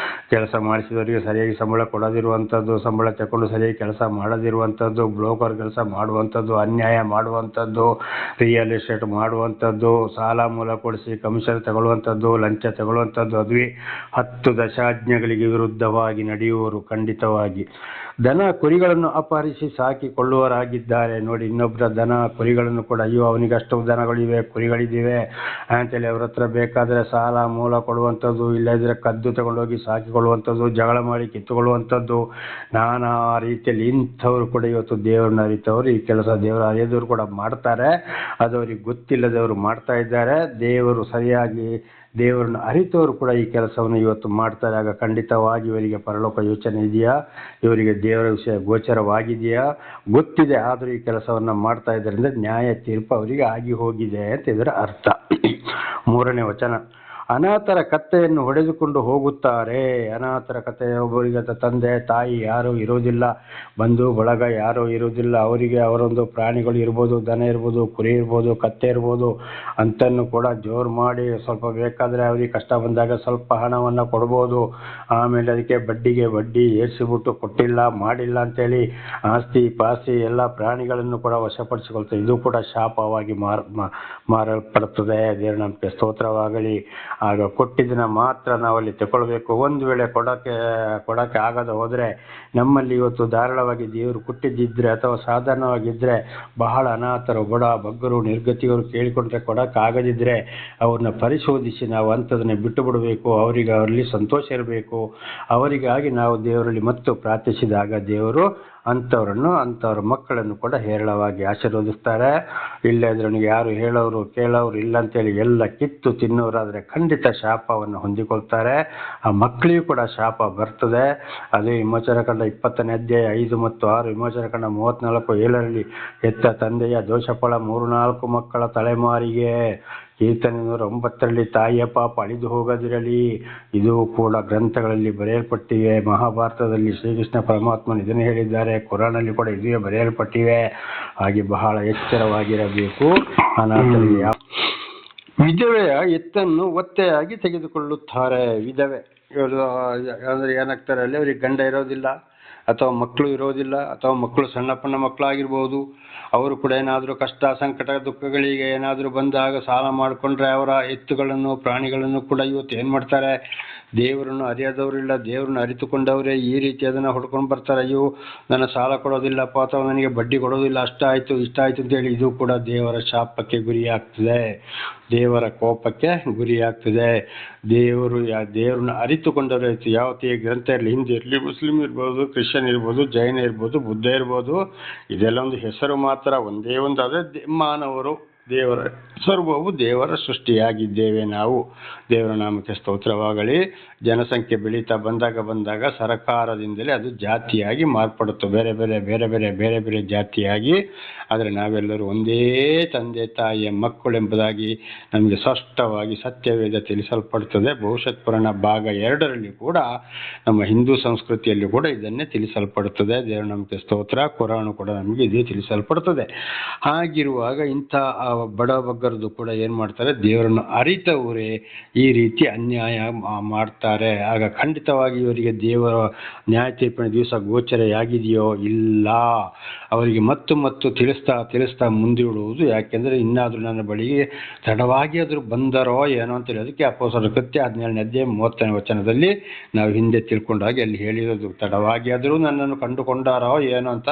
ಕೆಲಸ ಮಾಡಿಸಿದವರಿಗೆ ಸರಿಯಾಗಿ ಸಂಬಳ ಕೊಡದಿರುವಂಥದ್ದು, ಸಂಬಳ ತಗೊಂಡು ಸರಿಯಾಗಿ ಕೆಲಸ ಮಾಡದಿರುವಂಥದ್ದು, ಬ್ರೋಕರ್ ಕೆಲಸ ಮಾಡುವಂಥದ್ದು, ಅನ್ಯಾಯ ಮಾಡುವಂಥದ್ದು, ರಿಯಲ್ ಎಸ್ಟೇಟ್ ಮಾಡುವಂಥದ್ದು, ಸಾಲ ಮೂಲ ಕೊಡಿಸಿ ಕಮಿಷನ್ ತಗೊಳ್ಳುವಂಥದ್ದು, ಲಂಚ ತಗೊಳ್ಳುವಂಥದ್ದು, ಅದುವೇ 10 ದಶಾಜ್ಞೆಗಳಿಗೆ ವಿರುದ್ಧವಾಗಿ ನಡೆಯುವವರು. ಖಂಡಿತವಾಗಿ ದನ ಕುರಿಗಳನ್ನು ಅಪಹರಿಸಿ ಸಾಕಿಕೊಳ್ಳುವವರಾಗಿದ್ದಾರೆ. ನೋಡಿ, ಇನ್ನೊಬ್ಬರ ದನ ಕುರಿಗಳನ್ನು ಕೂಡ ಅಯ್ಯೋ ಅವನಿಗೆ ಅಷ್ಟು ದನಗಳಿವೆ, ಕುರಿಗಳಿವೆ ಅಂತೇಳಿ ಅವ್ರ ಹತ್ರ ಬೇಕಾದರೆ ಸಾಲ ಮೂಲ ಕೊಡುವಂಥದ್ದು, ಇಲ್ಲದಿದ್ದರೆ ಕದ್ದು ತಗೊಂಡೋಗಿ ಸಾಕಿಕೊಳ್ಳುವಂಥದ್ದು, ಜಗಳ ಮಾಡಿ ಕಿತ್ತುಕೊಳ್ಳುವಂಥದ್ದು, ನಾನಾ ರೀತಿಯಲ್ಲಿ ಇಂಥವ್ರು ಕೂಡ ಇವತ್ತು ದೇವರನ್ನ ಅರಿತವರು ಈ ಕೆಲಸ ದೇವರ ಅರಿಯದವರು ಕೂಡ ಮಾಡ್ತಾರೆ. ಅದು ಅವ್ರಿಗೆ ಗೊತ್ತಿಲ್ಲದವರು ಮಾಡ್ತಾ ಇದ್ದಾರೆ. ದೇವರು ಸರಿಯಾಗಿ ದೇವರನ್ನು ಅರಿತವರು ಕೂಡ ಈ ಕೆಲಸವನ್ನು ಇವತ್ತು ಮಾಡ್ತಾರೆ. ಆಗ ಖಂಡಿತವಾಗಿ ಇವರಿಗೆ ಪರಲೋಕ ಯೋಚನೆ ಇದೆಯಾ? ಇವರಿಗೆ ದೇವರ ವಿಷಯ ಗೋಚರವಾಗಿದೆಯಾ? ಗೊತ್ತಿದೆ, ಆದರೂ ಈ ಕೆಲಸವನ್ನು ಮಾಡ್ತಾ ಇದ್ದರಿಂದ ನ್ಯಾಯ ತೀರ್ಪು ಅವರಿಗೆ ಆಗಿ ಹೋಗಿದೆ ಅಂತ ಇದರ ಅರ್ಥ. 3ನೇ ವಚನ. ಅನಾಥರ ಕತ್ತೆಯನ್ನು ಹೊಡೆದುಕೊಂಡು ಹೋಗುತ್ತಾರೆ. ಅನಾಥರ ಕತ್ತೆ, ಒಬ್ಬರಿಗೆ ತಂದೆ ತಾಯಿ ಯಾರೂ ಇರೋದಿಲ್ಲ, ಬಂಧು ಬಳಗ ಯಾರೂ ಇರೋದಿಲ್ಲ. ಅವರಿಗೆ ಅವರೊಂದು ಪ್ರಾಣಿಗಳು ಇರ್ಬೋದು, ದನ ಇರ್ಬೋದು, ಕುರಿ ಇರ್ಬೋದು, ಕತ್ತೆ ಇರ್ಬೋದು, ಅಂತನ್ನು ಕೂಡ ಜೋರು ಮಾಡಿ ಸ್ವಲ್ಪ ಬೇಕಾದರೆ ಅವರಿಗೆ ಕಷ್ಟ ಬಂದಾಗ ಸ್ವಲ್ಪ ಹಣವನ್ನು ಕೊಡ್ಬೋದು. ಆಮೇಲೆ ಅದಕ್ಕೆ ಬಡ್ಡಿಗೆ ಬಡ್ಡಿ ಏರಿಸಿಬಿಟ್ಟು ಕೊಟ್ಟಿಲ್ಲ ಮಾಡಿಲ್ಲ ಅಂತೇಳಿ ಆಸ್ತಿ ಪಾಸ್ತಿ ಎಲ್ಲ ಪ್ರಾಣಿಗಳನ್ನು ಕೂಡ ವಶಪಡಿಸಿಕೊಳ್ತಾರೆ. ಇದು ಕೂಡ ಶಾಪವಾಗಿ ಮಾರಲ್ಪಡುತ್ತದೆ. ದೇವರ ನಂಬಿಕೆ ಸ್ತೋತ್ರವಾಗಲಿ. ಆಗ ಕೊಟ್ಟಿದ್ದನ್ನ ಮಾತ್ರ ನಾವಲ್ಲಿ ತಗೊಳ್ಬೇಕು. ಒಂದು ವೇಳೆ ಕೊಡಕ್ಕೆ ಆಗದೆ ಹೋದರೆ ನಮ್ಮಲ್ಲಿ ಇವತ್ತು ಧಾರಾಳವಾಗಿ ದೇವರು ಕೊಟ್ಟಿದ್ದಿದ್ರೆ ಅಥವಾ ಸಾಧಾರಣವಾಗಿದ್ದರೆ ಬಹಳ ಅನಾಥರು, ಬಡ ಬಗ್ಗರು, ನಿರ್ಗತಿಯವರು ಕೇಳಿಕೊಂಡ್ರೆ ಕೊಡೋಕ್ಕಾಗದಿದ್ದರೆ ಅವ್ರನ್ನ ಪರಿಶೋಧಿಸಿ ನಾವು ಅಂಥದನ್ನೇ ಬಿಟ್ಟು ಬಿಡಬೇಕು. ಅವರಲ್ಲಿ ಸಂತೋಷ ಇರಬೇಕು. ಅವರಿಗಾಗಿ ನಾವು ದೇವರಲ್ಲಿ ಮತ್ತು ಪ್ರಾರ್ಥಿಸಿದಾಗ ದೇವರು ಅಂಥವ್ರ ಮಕ್ಕಳನ್ನು ಕೂಡ ಹೇರಳವಾಗಿ ಆಶೀರ್ವದಿಸ್ತಾರೆ. ಇಲ್ಲದ್ರೆ ಅವನಿಗೆ ಯಾರು ಹೇಳೋರು ಕೇಳೋರು ಇಲ್ಲ ಅಂತೇಳಿ ಎಲ್ಲ ಕಿತ್ತು ತಿನ್ನೋರಾದರೆ ಖಂಡಿತ ಶಾಪವನ್ನು ಹೊಂದಿಕೊಳ್ತಾರೆ. ಆ ಮಕ್ಕಳಿಗೂ ಕೂಡ ಶಾಪ ಬರ್ತದೆ. ಅದೇ ವಿಮೋಚನಕಾಂಡ 20ನೇ ಅಧ್ಯಾಯ 5 ಮತ್ತು 6, ವಿಮೋಚನಕಾಂಡ 34:7 ಹೆತ್ತ ತಂದೆಯ ದೋಷಫಲ 3-4 ಮಕ್ಕಳ ತಲೆಮಾರಿಗೆ. ಕೀರ್ತನೆ 109 ತಾಯಿಯ ಪಾಪ ಅಳಿದು ಹೋಗದಿರಲಿ. ಇದು ಕೂಡ ಗ್ರಂಥಗಳಲ್ಲಿ ಬರೆಯಲ್ಪಟ್ಟಿವೆ. ಮಹಾಭಾರತದಲ್ಲಿ ಶ್ರೀಕೃಷ್ಣ ಪರಮಾತ್ಮನು ಇದನ್ನು ಹೇಳಿದ್ದಾರೆ. ಕುರಾನಲ್ಲಿ ಕೂಡ ಇದುವೇ ಬರೆಯಲ್ಪಟ್ಟಿವೆ. ಹಾಗೆ ಬಹಳ ಎಚ್ಚರವಾಗಿರಬೇಕು. ಅನಾಥರಿಗೆ ವಿಧವೆಯ ಎತ್ತನ್ನು ಒತ್ತೆಯಾಗಿ ತೆಗೆದುಕೊಳ್ಳುತ್ತಾರೆ. ವಿಧವೆ ಅಂದರೆ ಏನಾಗ್ತಾರೆ ಅಲ್ಲಿ, ಅವ್ರಿಗೆ ಗಂಡ ಇರೋದಿಲ್ಲ ಅಥವಾ ಮಕ್ಕಳು ಇರೋದಿಲ್ಲ ಅಥವಾ ಮಕ್ಕಳು ಸಣ್ಣ ಪಣ್ಣ ಮಕ್ಕಳಾಗಿರ್ಬೋದು. ಅವರು ಕೂಡ ಏನಾದರೂ ಕಷ್ಟ ಸಂಕಟ ದುಃಖಗಳಿಗೆ ಏನಾದರೂ ಬಂದಾಗ ಸಾಲ ಮಾಡಿಕೊಂಡ್ರೆ ಅವರ ಎತ್ತುಗಳನ್ನು ಪ್ರಾಣಿಗಳನ್ನು ಕೂಡ ಇವತ್ತು ಏನು ಮಾಡ್ತಾರೆ, ದೇವರನ್ನು ಅರಿಯದವರಿಲ್ಲ, ದೇವರನ್ನು ಅರಿತುಕೊಂಡವರೇ ಈ ರೀತಿ ಅದನ್ನು ಹೊಡ್ಕೊಂಡು ಬರ್ತಾರೆ. ಅಯ್ಯೋ ನನ್ನ ಸಾಲ ಕೊಡೋದಿಲ್ಲಪ್ಪ ಅಥವಾ ನನಗೆ ಬಡ್ಡಿ ಕೊಡೋದಿಲ್ಲ, ಅಷ್ಟಾಯಿತು ಇಷ್ಟಾಯಿತು ಅಂತೇಳಿ ಇದು ಕೂಡ ದೇವರ ಶಾಪಕ್ಕೆ ಗುರಿಯಾಗ್ತದೆ, ದೇವರ ಕೋಪಕ್ಕೆ ಗುರಿಯಾಗ್ತದೆ. ದೇವರನ್ನ ಅರಿತುಕೊಂಡವರು ಯಾವತ್ತೇ ಗ್ರಂಥ ಇರಲಿ, ಹಿಂದೂ ಇರಲಿ, ಮುಸ್ಲಿಂ ಇರ್ಬೋದು, ಕ್ರಿಶ್ಚಿಯನ್ ಇರ್ಬೋದು, ಜೈನ ಇರ್ಬೋದು, ಬುದ್ಧ ಇರ್ಬೋದು, ಇದೆಲ್ಲ ಒಂದು ಹೆಸರು ಮಾತ್ರ. ಒಂದೇ ಒಂದು ಅದೇ ಮಾನವರು, ದೇವರ ಸರ್ವವು ದೇವರ ಸೃಷ್ಟಿಯಾಗಿದ್ದೇವೆ ನಾವು. ದೇವರ ನಾಮಕ್ಕೆ ಸ್ತೋತ್ರವಾಗಲಿ. ಜನಸಂಖ್ಯೆ ಬೆಳೀತಾ ಬಂದಾಗ ಸರಕಾರದಿಂದಲೇ ಅದು ಜಾತಿಯಾಗಿ ಮಾರ್ಪಡುತ್ತೆ, ಬೇರೆ ಬೇರೆ ಜಾತಿಯಾಗಿ. ಆದರೆ ನಾವೆಲ್ಲರೂ ಒಂದೇ ತಂದೆ ತಾಯಿಯ ಮಕ್ಕಳೆಂಬುದಾಗಿ ನಮಗೆ ಸ್ಪಷ್ಟವಾಗಿ ಸತ್ಯವೇದ ತಿಳಿಸಲ್ಪಡುತ್ತದೆ. ಭವಿಷ್ಯತ್ ಪುರಾಣ ಭಾಗ 2ರಲ್ಲಿ ಕೂಡ ನಮ್ಮ ಹಿಂದೂ ಸಂಸ್ಕೃತಿಯಲ್ಲಿ ಕೂಡ ಇದನ್ನೇ ತಿಳಿಸಲ್ಪಡುತ್ತದೆ. ದೇವರ ನಾಮಕ್ಕೆ ಸ್ತೋತ್ರ. ಕುರಾನ್ ಕೂಡ ನಮಗೆ ಇದೇ ತಿಳಿಸಲ್ಪಡುತ್ತದೆ. ಹಾಗಿರುವಾಗ ಇಂಥ ಬಡ ಬಗ್ಗರದು ಕೂಡ ಏನು ಮಾಡ್ತಾರೆ, ದೇವರನ್ನು ಅರಿತವರೇ ಈ ರೀತಿ ಅನ್ಯಾಯ ಮಾಡ್ತಾರೆ. ಆಗ ಖಂಡಿತವಾಗಿ ಇವರಿಗೆ ದೇವರ ನ್ಯಾಯ ತೀರ್ಪಿನ ದಿವಸ ಗೋಚರೆಯಾಗಿದೆಯೋ ಇಲ್ಲ, ಅವರಿಗೆ ಮತ್ತು ತಿಳಿಸ್ತಾ ಮುಂದಿಡುವುದು. ಯಾಕೆಂದರೆ ಇನ್ನಾದರೂ ನನ್ನ ಬಳಿಗೆ ತಡವಾಗಿ ಆದರೂ ಬಂದರೋ ಏನೋ ಅಂತೇಳಿ. ಅದಕ್ಕೆ ಅಪೊಸ್ತಲರ ಕೃತ್ಯ 17ನೇ ಅಧ್ಯಾಯ 30ನೇ ವಚನದಲ್ಲಿ ನಾವು ಹಿಂದೆ ತಿಳ್ಕೊಂಡಾಗ ಅಲ್ಲಿ ಹೇಳಿರೋದು, ತಡವಾಗಿ ಆದರೂ ನನ್ನನ್ನು ಕಂಡುಕೊಂಡಾರೋ ಏನೋ ಅಂತ.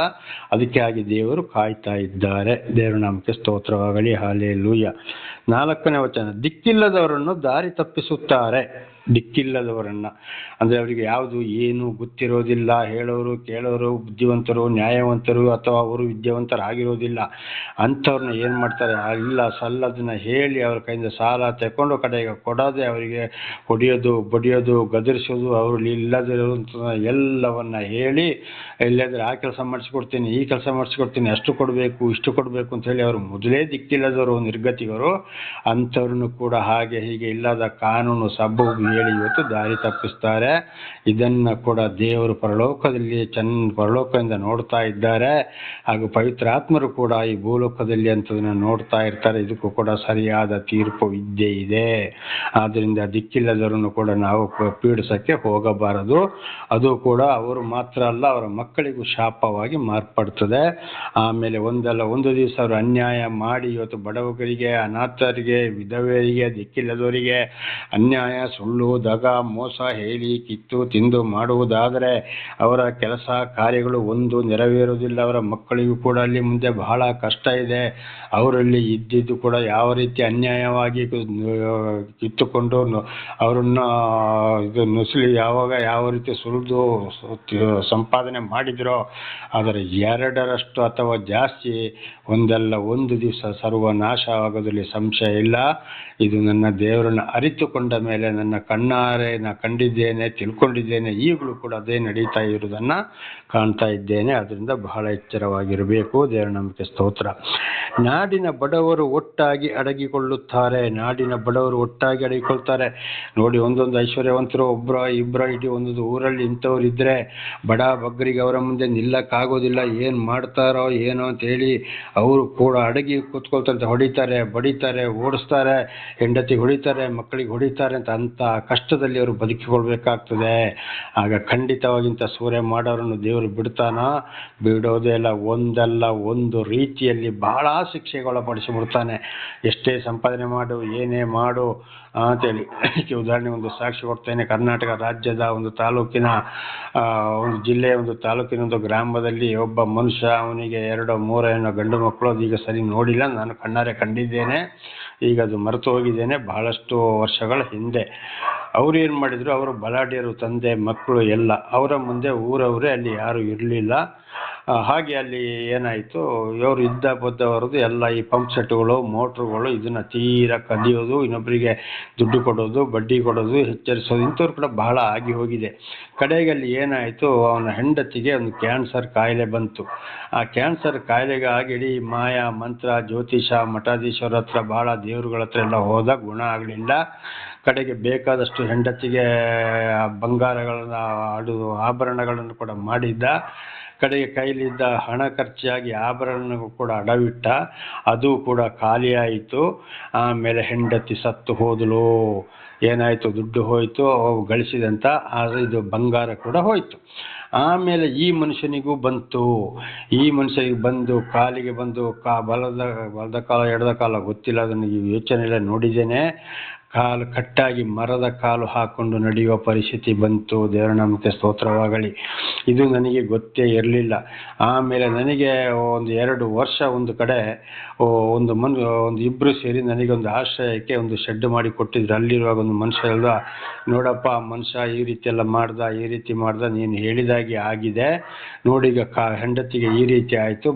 ಅದಕ್ಕೆ ಆಗಿ ದೇವರು ಕಾಯ್ತಾ ಇದ್ದಾರೆ. ದೇವರ ನಾಮಕ್ಕೆ ಸ್ತೋತ್ರವಾಗಲಿ. ಹಾಲೆಲೂಯ. 4ನೇ ವಚನ, ದಿಕ್ಕಿಲ್ಲದವರನ್ನು ದಾರಿ ತಪ್ಪಿಸುತ್ತಾರೆ. ದಿಕ್ಕಿಲ್ಲದವರನ್ನ ಅಂದರೆ ಅವರಿಗೆ ಯಾವುದು ಏನು ಗೊತ್ತಿರೋದಿಲ್ಲ, ಹೇಳೋರು ಕೇಳೋರು ಬುದ್ಧಿವಂತರು ನ್ಯಾಯವಂತರು ಅಥವಾ ಅವರು ವಿದ್ಯಾವಂತರಾಗಿರೋದಿಲ್ಲ. ಅಂಥವ್ರನ್ನ ಏನು ಮಾಡ್ತಾರೆ, ಇಲ್ಲ ಸಲ್ಲದನ್ನ ಹೇಳಿ ಅವ್ರ ಕೈಯಿಂದ ಸಾಲ ತಗೊಂಡು ಕಡೆಗೆ ಕೊಡೋದೆ, ಅವರಿಗೆ ಹೊಡೆಯೋದು ಬಡಿಯೋದು ಗದರಿಸೋದು, ಅವರು ಇಲ್ಲದಿರುವಂಥ ಎಲ್ಲವನ್ನ ಹೇಳಿ, ಇಲ್ಲದ್ರೆ ಆ ಕೆಲಸ ಮಾಡಿಸ್ಕೊಡ್ತೀನಿ ಈ ಕೆಲಸ ಮಾಡಿಸ್ಕೊಡ್ತೀನಿ, ಅಷ್ಟು ಕೊಡಬೇಕು ಇಷ್ಟು ಕೊಡಬೇಕು ಅಂತ ಹೇಳಿ ಅವರು ಮೊದಲೇ ದಿಕ್ಕಿಲ್ಲದವರು ನಿರ್ಗತಿಗರು. ಅಂಥವ್ರನ್ನು ಕೂಡ ಹಾಗೆ ಹೀಗೆ ಇಲ್ಲದ ಕಾನೂನು ಸಬ್ಬು ಹೇಳಿ ಇವತ್ತು ದಾರಿ ತಪ್ಪಿಸ್ತಾರೆ. ಇದನ್ನು ಕೂಡ ದೇವರು ಪರಲೋಕದಿಂದ ನೋಡ್ತಾ ಇದ್ದಾರೆ. ಹಾಗೂ ಪವಿತ್ರಾತ್ಮರು ಕೂಡ ಈ ಭೂಲೋಕದಲ್ಲಿ ಅಂಥದನ್ನು ನೋಡ್ತಾ ಇರ್ತಾರೆ. ಇದಕ್ಕೂ ಕೂಡ ಸರಿಯಾದ ತೀರ್ಪು ಇದ್ದೇ ಇದೆ. ಆದ್ದರಿಂದ ದಿಕ್ಕಿಲ್ಲದವರನ್ನು ಕೂಡ ನಾವು ಪೀಡಿಸಕ್ಕೆ ಹೋಗಬಾರದು. ಅದು ಕೂಡ ಅವರು ಮಾತ್ರ ಅಲ್ಲ, ಅವರ ಮಕ್ಕಳಿಗೂ ಶಾಪವಾಗಿ ಮಾರ್ಪಡ್ತದೆ. ಆಮೇಲೆ ಒಂದಲ್ಲ ಒಂದು ದಿವಸ ಅವರು ಅನ್ಯಾಯ ಮಾಡಿ ಇವತ್ತು ಬಡವರಿಗೆ, ಅನಾಥರಿಗೆ, ವಿಧವೆಯರಿಗೆ, ದಿಕ್ಕಿಲ್ಲದವರಿಗೆ ಅನ್ಯಾಯ, ಸುಳ್ಳು, ದಗ, ಮೋಸ ಹೇಳಿ ಕಿತ್ತು ತಿಂದು ಮಾಡುವುದಾದರೆ ಅವರ ಕೆಲಸ ಕಾರ್ಯಗಳು ಒಂದು ನೆರವೇರುವುದಿಲ್ಲ. ಅವರ ಮಕ್ಕಳಿಗೂ ಕೂಡ ಅಲ್ಲಿ ಮುಂದೆ ಬಹಳ ಕಷ್ಟ ಇದೆ. ಅವರಲ್ಲಿ ಇದ್ದಿದ್ದು ಕೂಡ ಯಾವ ರೀತಿ ಅನ್ಯಾಯವಾಗಿ ಕಿತ್ತುಕೊಂಡು ಅವರನ್ನು ಇದು ನುಸುಳಿ ಯಾವ ರೀತಿ ಸುಲಿದು ಸಂಪಾದನೆ ಮಾಡಿದ್ರೋ ಅದರ 2ರಷ್ಟು ಅಥವಾ ಜಾಸ್ತಿ ಒಂದಲ್ಲ ಒಂದು ದಿವಸ ಸರ್ವನಾಶವಾಗೋದ್ರಲ್ಲಿ ಸಂಶಯ ಇಲ್ಲ. ಇದು ನನ್ನ ದೇವರನ್ನು ಅರಿತುಕೊಂಡ ಮೇಲೆ ನನ್ನ ಕಣ್ಣಾರೆ ಕಂಡಿದ್ದೇನೆ, ತಿಳ್ಕೊಂಡಿದ್ದೇನೆ. ಈಗಲೂ ಕೂಡ ಅದೇ ನಡೀತಾ ಇರುವುದನ್ನು ಕಾಣ್ತಾ ಇದ್ದೇನೆ. ಅದರಿಂದ ಬಹಳ ಎಚ್ಚರವಾಗಿರಬೇಕು. ದೇವರ ನಮಗೆ ಸ್ತೋತ್ರ. ನಾಡಿನ ಬಡವರು ಒಟ್ಟಾಗಿ ಅಡಗಿಕೊಳ್ಳುತ್ತಾರೆ. ನಾಡಿನ ಬಡವರು ಒಟ್ಟಾಗಿ ಅಡಗಿಕೊಳ್ತಾರೆ. ನೋಡಿ, ಒಂದೊಂದು ಐಶ್ವರ್ಯವಂತರು ಇಬ್ಬರ ಇಡೀ ಒಂದೊಂದು ಊರಲ್ಲಿ ಇಂಥವ್ರು ಇದ್ದರೆ ಬಡ ಬಗ್ಗರಿಗೆ ಅವರ ಮುಂದೆ ನಿಲ್ಲಕ್ಕಾಗೋದಿಲ್ಲ. ಏನು ಮಾಡ್ತಾರೋ ಏನೋ ಅಂತೇಳಿ ಅವರು ಕೂಡ ಅಡಗಿ ಕೂತ್ಕೊಳ್ತಾರೆ. ಹೊಡಿತಾರೆ, ಬಡಿತಾರೆ, ಓಡಿಸ್ತಾರೆ, ಹೆಂಡತಿಗೆ ಹೊಡಿತಾರೆ, ಮಕ್ಕಳಿಗೆ ಹೊಡಿತಾರೆ ಅಂತ ಕಷ್ಟದಲ್ಲಿ ಅವರು ಬದುಕಿಕೊಳ್ಬೇಕಾಗ್ತದೆ. ಆಗ ಖಂಡಿತವಾಗಿಂತ ಸೂರೆ ಮಾಡೋರನ್ನು ದೇವರು ಬಿಡೋದೇ ಇಲ್ಲ. ಒಂದಲ್ಲ ಒಂದು ರೀತಿಯಲ್ಲಿ ಬಹಳ ಶಿಕ್ಷೆಗೊಳಪಡಿಸಿಬಿಡ್ತಾನೆ. ಎಷ್ಟೇ ಸಂಪಾದನೆ ಮಾಡು, ಏನೇ ಮಾಡು ಅಂತೇಳಿ. ಉದಾಹರಣೆ ಒಂದು ಸಾಕ್ಷಿ ಕೊಡ್ತೇನೆ. ಕರ್ನಾಟಕ ರಾಜ್ಯದ ಒಂದು ತಾಲೂಕಿನ ಒಂದು ಜಿಲ್ಲೆಯ ಒಂದು ತಾಲೂಕಿನ ಒಂದು ಗ್ರಾಮದಲ್ಲಿ ಒಬ್ಬ ಮನುಷ್ಯ, ಅವನಿಗೆ 2-3 ಗಂಡು ಮಕ್ಕಳು. ಅದೀಗ ಸರಿ ನೋಡಿಲ್ಲ, ನಾನು ಕಣ್ಣಾರೆ ಕಂಡಿದ್ದೇನೆ, ಈಗ ಅದು ಮರೆತು ಹೋಗಿದ್ದೇನೆ, ಬಹಳಷ್ಟು ವರ್ಷಗಳ ಹಿಂದೆ. ಅವ್ರು ಏನು ಮಾಡಿದ್ರು, ಅವರು ಬಲಾಢ್ಯರು, ತಂದೆ ಮಕ್ಕಳು ಎಲ್ಲ. ಅವರ ಮುಂದೆ ಊರವರೇ, ಅಲ್ಲಿ ಯಾರು ಇರಲಿಲ್ಲ. ಹಾಗೆ ಅಲ್ಲಿ ಏನಾಯಿತು, ಇವರು ಇದ್ದ ಬದ್ದವರದ್ದು ಎಲ್ಲ ಈ ಪಂಪ್ ಸೆಟ್ಗಳು, ಮೋಟ್ರುಗಳು, ಇದನ್ನು ತೀರಾ ಕದಿಯೋದು, ಇನ್ನೊಬ್ಬರಿಗೆ ದುಡ್ಡು ಕೊಡೋದು, ಬಡ್ಡಿ ಕೊಡೋದು, ಎಚ್ಚರಿಸೋದು, ಇಂಥವ್ರು ಕೂಡ ಬಹಳ ಆಗಿ ಹೋಗಿದೆ. ಕಡೆಗೆ ಅಲ್ಲಿ ಏನಾಯಿತು, ಅವನ ಹೆಂಡತಿಗೆ ಒಂದು ಕ್ಯಾನ್ಸರ್ ಕಾಯಿಲೆ ಬಂತು. ಆ ಕ್ಯಾನ್ಸರ್ ಕಾಯಿಲೆಗಾಗಿ ಇಡೀ ಮಾಯ ಮಂತ್ರ, ಜ್ಯೋತಿಷ, ಮಠಾಧೀಶ್ವರ ಹತ್ರ, ಬಹಳ ದೇವರುಗಳ ಹತ್ರ ಎಲ್ಲ ಹೋದ, ಗುಣ ಆಗಲಿಲ್ಲ. ಕಡೆಗೆ ಬೇಕಾದಷ್ಟು ಹೆಂಡತಿಗೆ ಬಂಗಾರಗಳನ್ನ, ಆಭರಣಗಳನ್ನು ಕೂಡ ಮಾಡಿದ್ದ. ಕಡೆಗೆ ಕೈಲಿದ್ದ ಹಣ ಖರ್ಚಾಗಿ ಆಭರಣ ಕೂಡ ಅಡವಿಟ್ಟ, ಅದು ಕೂಡ ಖಾಲಿಯಾಯಿತು. ಆಮೇಲೆ ಹೆಂಡತಿ ಸತ್ತು ಹೋದಳು. ಏನಾಯಿತು, ದುಡ್ಡು ಹೋಯಿತು, ಗಳಿಸಿದಂಥ ಇದು ಬಂಗಾರ ಕೂಡ ಹೋಯಿತು. ಆಮೇಲೆ ಈ ಮನುಷ್ಯನಿಗೂ ಬಂತು. ಈ ಮನುಷ್ಯನಿಗೆ ಬಂದು ಕಾಲಿಗೆ ಬಂದು ಬಲದ ಕಾಲ ಎಡದ ಕಾಲ ಗೊತ್ತಿಲ್ಲ, ಅದನ್ನು ಯೋಚನೆ ಎಲ್ಲ ನೋಡಿದ್ದೇನೆ. ಕಾಲು ಕಟ್ಟಾಗಿ ಮರದ ಕಾಲು ಹಾಕ್ಕೊಂಡು ನಡೆಯುವ ಪರಿಸ್ಥಿತಿ ಬಂತು. ದೇವರ ನಾಮಕ್ಕೆ ಸ್ತೋತ್ರವಾಗಲಿ. ಇದು ನನಗೆ ಗೊತ್ತೇ ಇರಲಿಲ್ಲ. ಆಮೇಲೆ ನನಗೆ 1-2 ವರ್ಷ ಒಂದು ಕಡೆ ಒಂದು ಇಬ್ಬರು ಸೇರಿ ನನಗೊಂದು ಆಶ್ರಯಕ್ಕೆ ಒಂದು ಶೆಡ್ ಮಾಡಿ ಕೊಟ್ಟಿದ್ರು. ಅಲ್ಲಿರುವಾಗ ಒಂದು ಮನುಷ್ಯ ಹೇಳ್ದ, ನೋಡಪ್ಪ, ಮನುಷ್ಯ ಈ ರೀತಿ ಎಲ್ಲ ಈ ರೀತಿ ಮಾಡ್ದ, ನೀನು ಹೇಳಿದಾಗೆ ಆಗಿದೆ ನೋಡೀಗ. ಹೆಂಡತಿಗೆ ಈ ರೀತಿ ಆಯಿತು,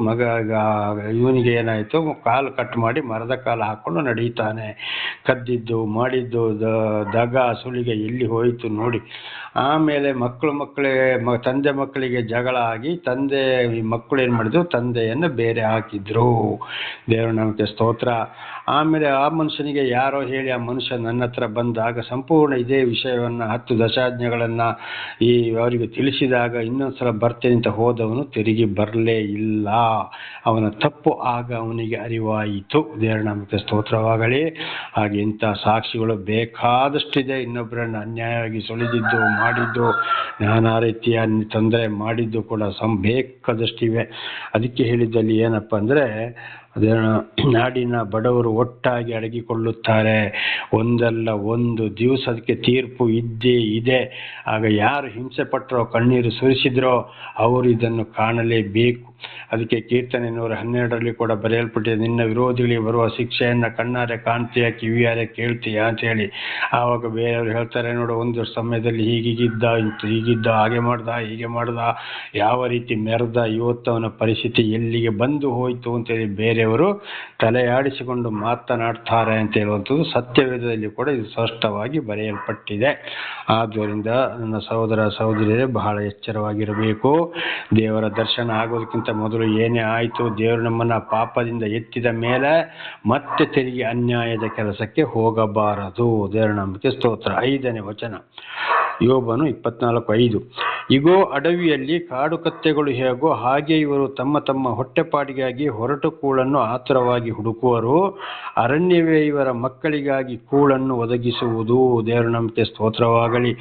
ಇವನಿಗೆ ಏನಾಯಿತು, ಕಾಲು ಕಟ್ ಮಾಡಿ ಮರದ ಕಾಲು ಹಾಕ್ಕೊಂಡು ನಡೀತಾನೆ. ಕದ್ದಿದ್ದು ಮಾಡಿದ್ದು ದಗ ಸುಲಿಗೆ ಎಲ್ಲಿ ಹೋಯಿತು ನೋಡಿ. ಆಮೇಲೆ ತಂದೆ ಮಕ್ಕಳಿಗೆ ಜಗಳ ಆಗಿ ಈ ಮಕ್ಕಳು ಏನು ಮಾಡಿದ್ರು, ತಂದೆಯನ್ನು ಬೇರೆ ಹಾಕಿದ್ರು. ದೇವರ ನಾಮಕ್ಕೆ ಸ್ತೋತ್ರ. ಆಮೇಲೆ ಆ ಮನುಷ್ಯನಿಗೆ ಯಾರೋ ಹೇಳಿ ಆ ಮನುಷ್ಯ ನನ್ನ ಹತ್ರ ಬಂದಾಗ ಸಂಪೂರ್ಣ ಇದೇ ವಿಷಯವನ್ನು 10 ದಶಾಜ್ಞೆಗಳನ್ನು ಅವರಿಗೆ ತಿಳಿಸಿದಾಗ, ಇನ್ನೊಂದ್ಸಲ ಬರ್ತೇನೆ ಅಂತ ಹೋದವನು ತಿರುಗಿ ಬರಲೇ ಇಲ್ಲ. ಅವನ ತಪ್ಪು ಆಗ ಅವನಿಗೆ ಅರಿವಾಯಿತು. ದೇವರ ನಾಮಕ್ಕೆ ಸ್ತೋತ್ರವಾಗಲಿ. ಹಾಗೆ ಇಂಥ ಸಾಕ್ಷಿಗಳು ಬೇಕಾದಷ್ಟಿದೆ. ಇನ್ನೊಬ್ಬರನ್ನು ಅನ್ಯಾಯವಾಗಿ ಸುಲಿದಿದ್ದು, ಮಾಡಿದ್ದು, ನಾನಾ ರೀತಿಯ ತೊಂದರೆ ಮಾಡಿದ್ದು ಕೂಡ ಬೇಕಾದಷ್ಟಿವೆ. ಅದಕ್ಕೆ ಹೇಳಿದ್ದಲ್ಲಿ ಏನಪ್ಪ ಅಂದರೆ, ನಾಡಿನ ಬಡವರು ಒಟ್ಟಾಗಿ ಅಡಗಿಕೊಳ್ಳುತ್ತಾರೆ. ಒಂದಲ್ಲ ಒಂದು ದಿವಸ ಅದಕ್ಕೆ ತೀರ್ಪು ಇದ್ದೇ ಇದೆ. ಆಗ ಯಾರು ಹಿಂಸೆ ಪಟ್ಟರೋ, ಕಣ್ಣೀರು ಸುರಿಸಿದ್ರೋ, ಅವರು ಇದನ್ನು ಕಾಣಲೇಬೇಕು. ಅದಕ್ಕೆ ಕೀರ್ತನೆ 112ರಲ್ಲಿ ಕೂಡ ಬರೆಯಲ್ಪಟ್ಟಿದೆ, ನಿನ್ನ ವಿರೋಧಿಗಳಿಗೆ ಬರುವ ಶಿಕ್ಷೆಯನ್ನು ಕಣ್ಣಾರೆ ಕಾಣ್ತೀಯ, ಕಿವಿಯಾರೆ ಕೇಳ್ತೀಯ ಅಂತೇಳಿ. ಆವಾಗ ಬೇರೆಯವರು ಹೇಳ್ತಾರೆ, ನೋಡು, ಒಂದು ಸಮಯದಲ್ಲಿ ಹೀಗಿದ್ದ, ಹಾಗೆ ಹೀಗೆ ಮಾಡ್ದ, ಯಾವ ರೀತಿ ಮೆರೆದ, ಇವತ್ತು ಅವನ ಪರಿಸ್ಥಿತಿ ಎಲ್ಲಿಗೆ ಬಂದು ಹೋಯಿತು ಅಂತೇಳಿ ಬೇರೆಯವರು ತಲೆಯಾಡಿಸಿಕೊಂಡು ಮಾತನಾಡ್ತಾರೆ ಅಂತ ಹೇಳುವಂಥದ್ದು ಸತ್ಯವೇದದಲ್ಲಿ ಕೂಡ ಇದು ಸ್ಪಷ್ಟವಾಗಿ ಬರೆಯಲ್ಪಟ್ಟಿದೆ. ಆದ್ದರಿಂದ ನನ್ನ ಸಹೋದರ ಸಹೋದರಿಯರೇ, ಬಹಳ ಎಚ್ಚರವಾಗಿರಬೇಕು. ದೇವರ ದರ್ಶನ ಆಗೋದಕ್ಕಿಂತ ಮೊದಲು ಏನೇ ಆಯಿತು, ದೇವರು ನಮ್ಮನ್ನು ಪಾಪದಿಂದ ಎತ್ತಿದ ಮೇಲೆ ಮತ್ತೆ ತಿರುಗಿ ಅನ್ಯಾಯದ ಕೆಲಸಕ್ಕೆ ಹೋಗಬಾರದು. ದೇವರ ನಾಮಕ್ಕೆ ಸ್ತೋತ್ರ. 5ನೇ ವಚನ, ಯೋಬನು 24:5. ಇಗೋ, ಅಡವಿಯಲ್ಲಿ ಕಾಡು ಕತ್ತೆಗಳು ಹೇಗೋ ಹಾಗೆ ಇವರು ತಮ್ಮ ತಮ್ಮ ಹೊಟ್ಟೆಪಾಡಿಗಾಗಿ ಹೊರಟು ಕೂಳನ್ನು ಆತುರವಾಗಿ ಹುಡುಕುವರು. ಅರಣ್ಯವೇ ಇವರ ಮಕ್ಕಳಿಗಾಗಿ ಕೂಳನ್ನು ಒದಗಿಸುವುದು. ದೇವರ ನಂಬಿಕೆ ಸ್ತೋತ್ರವಾಗಲಿ.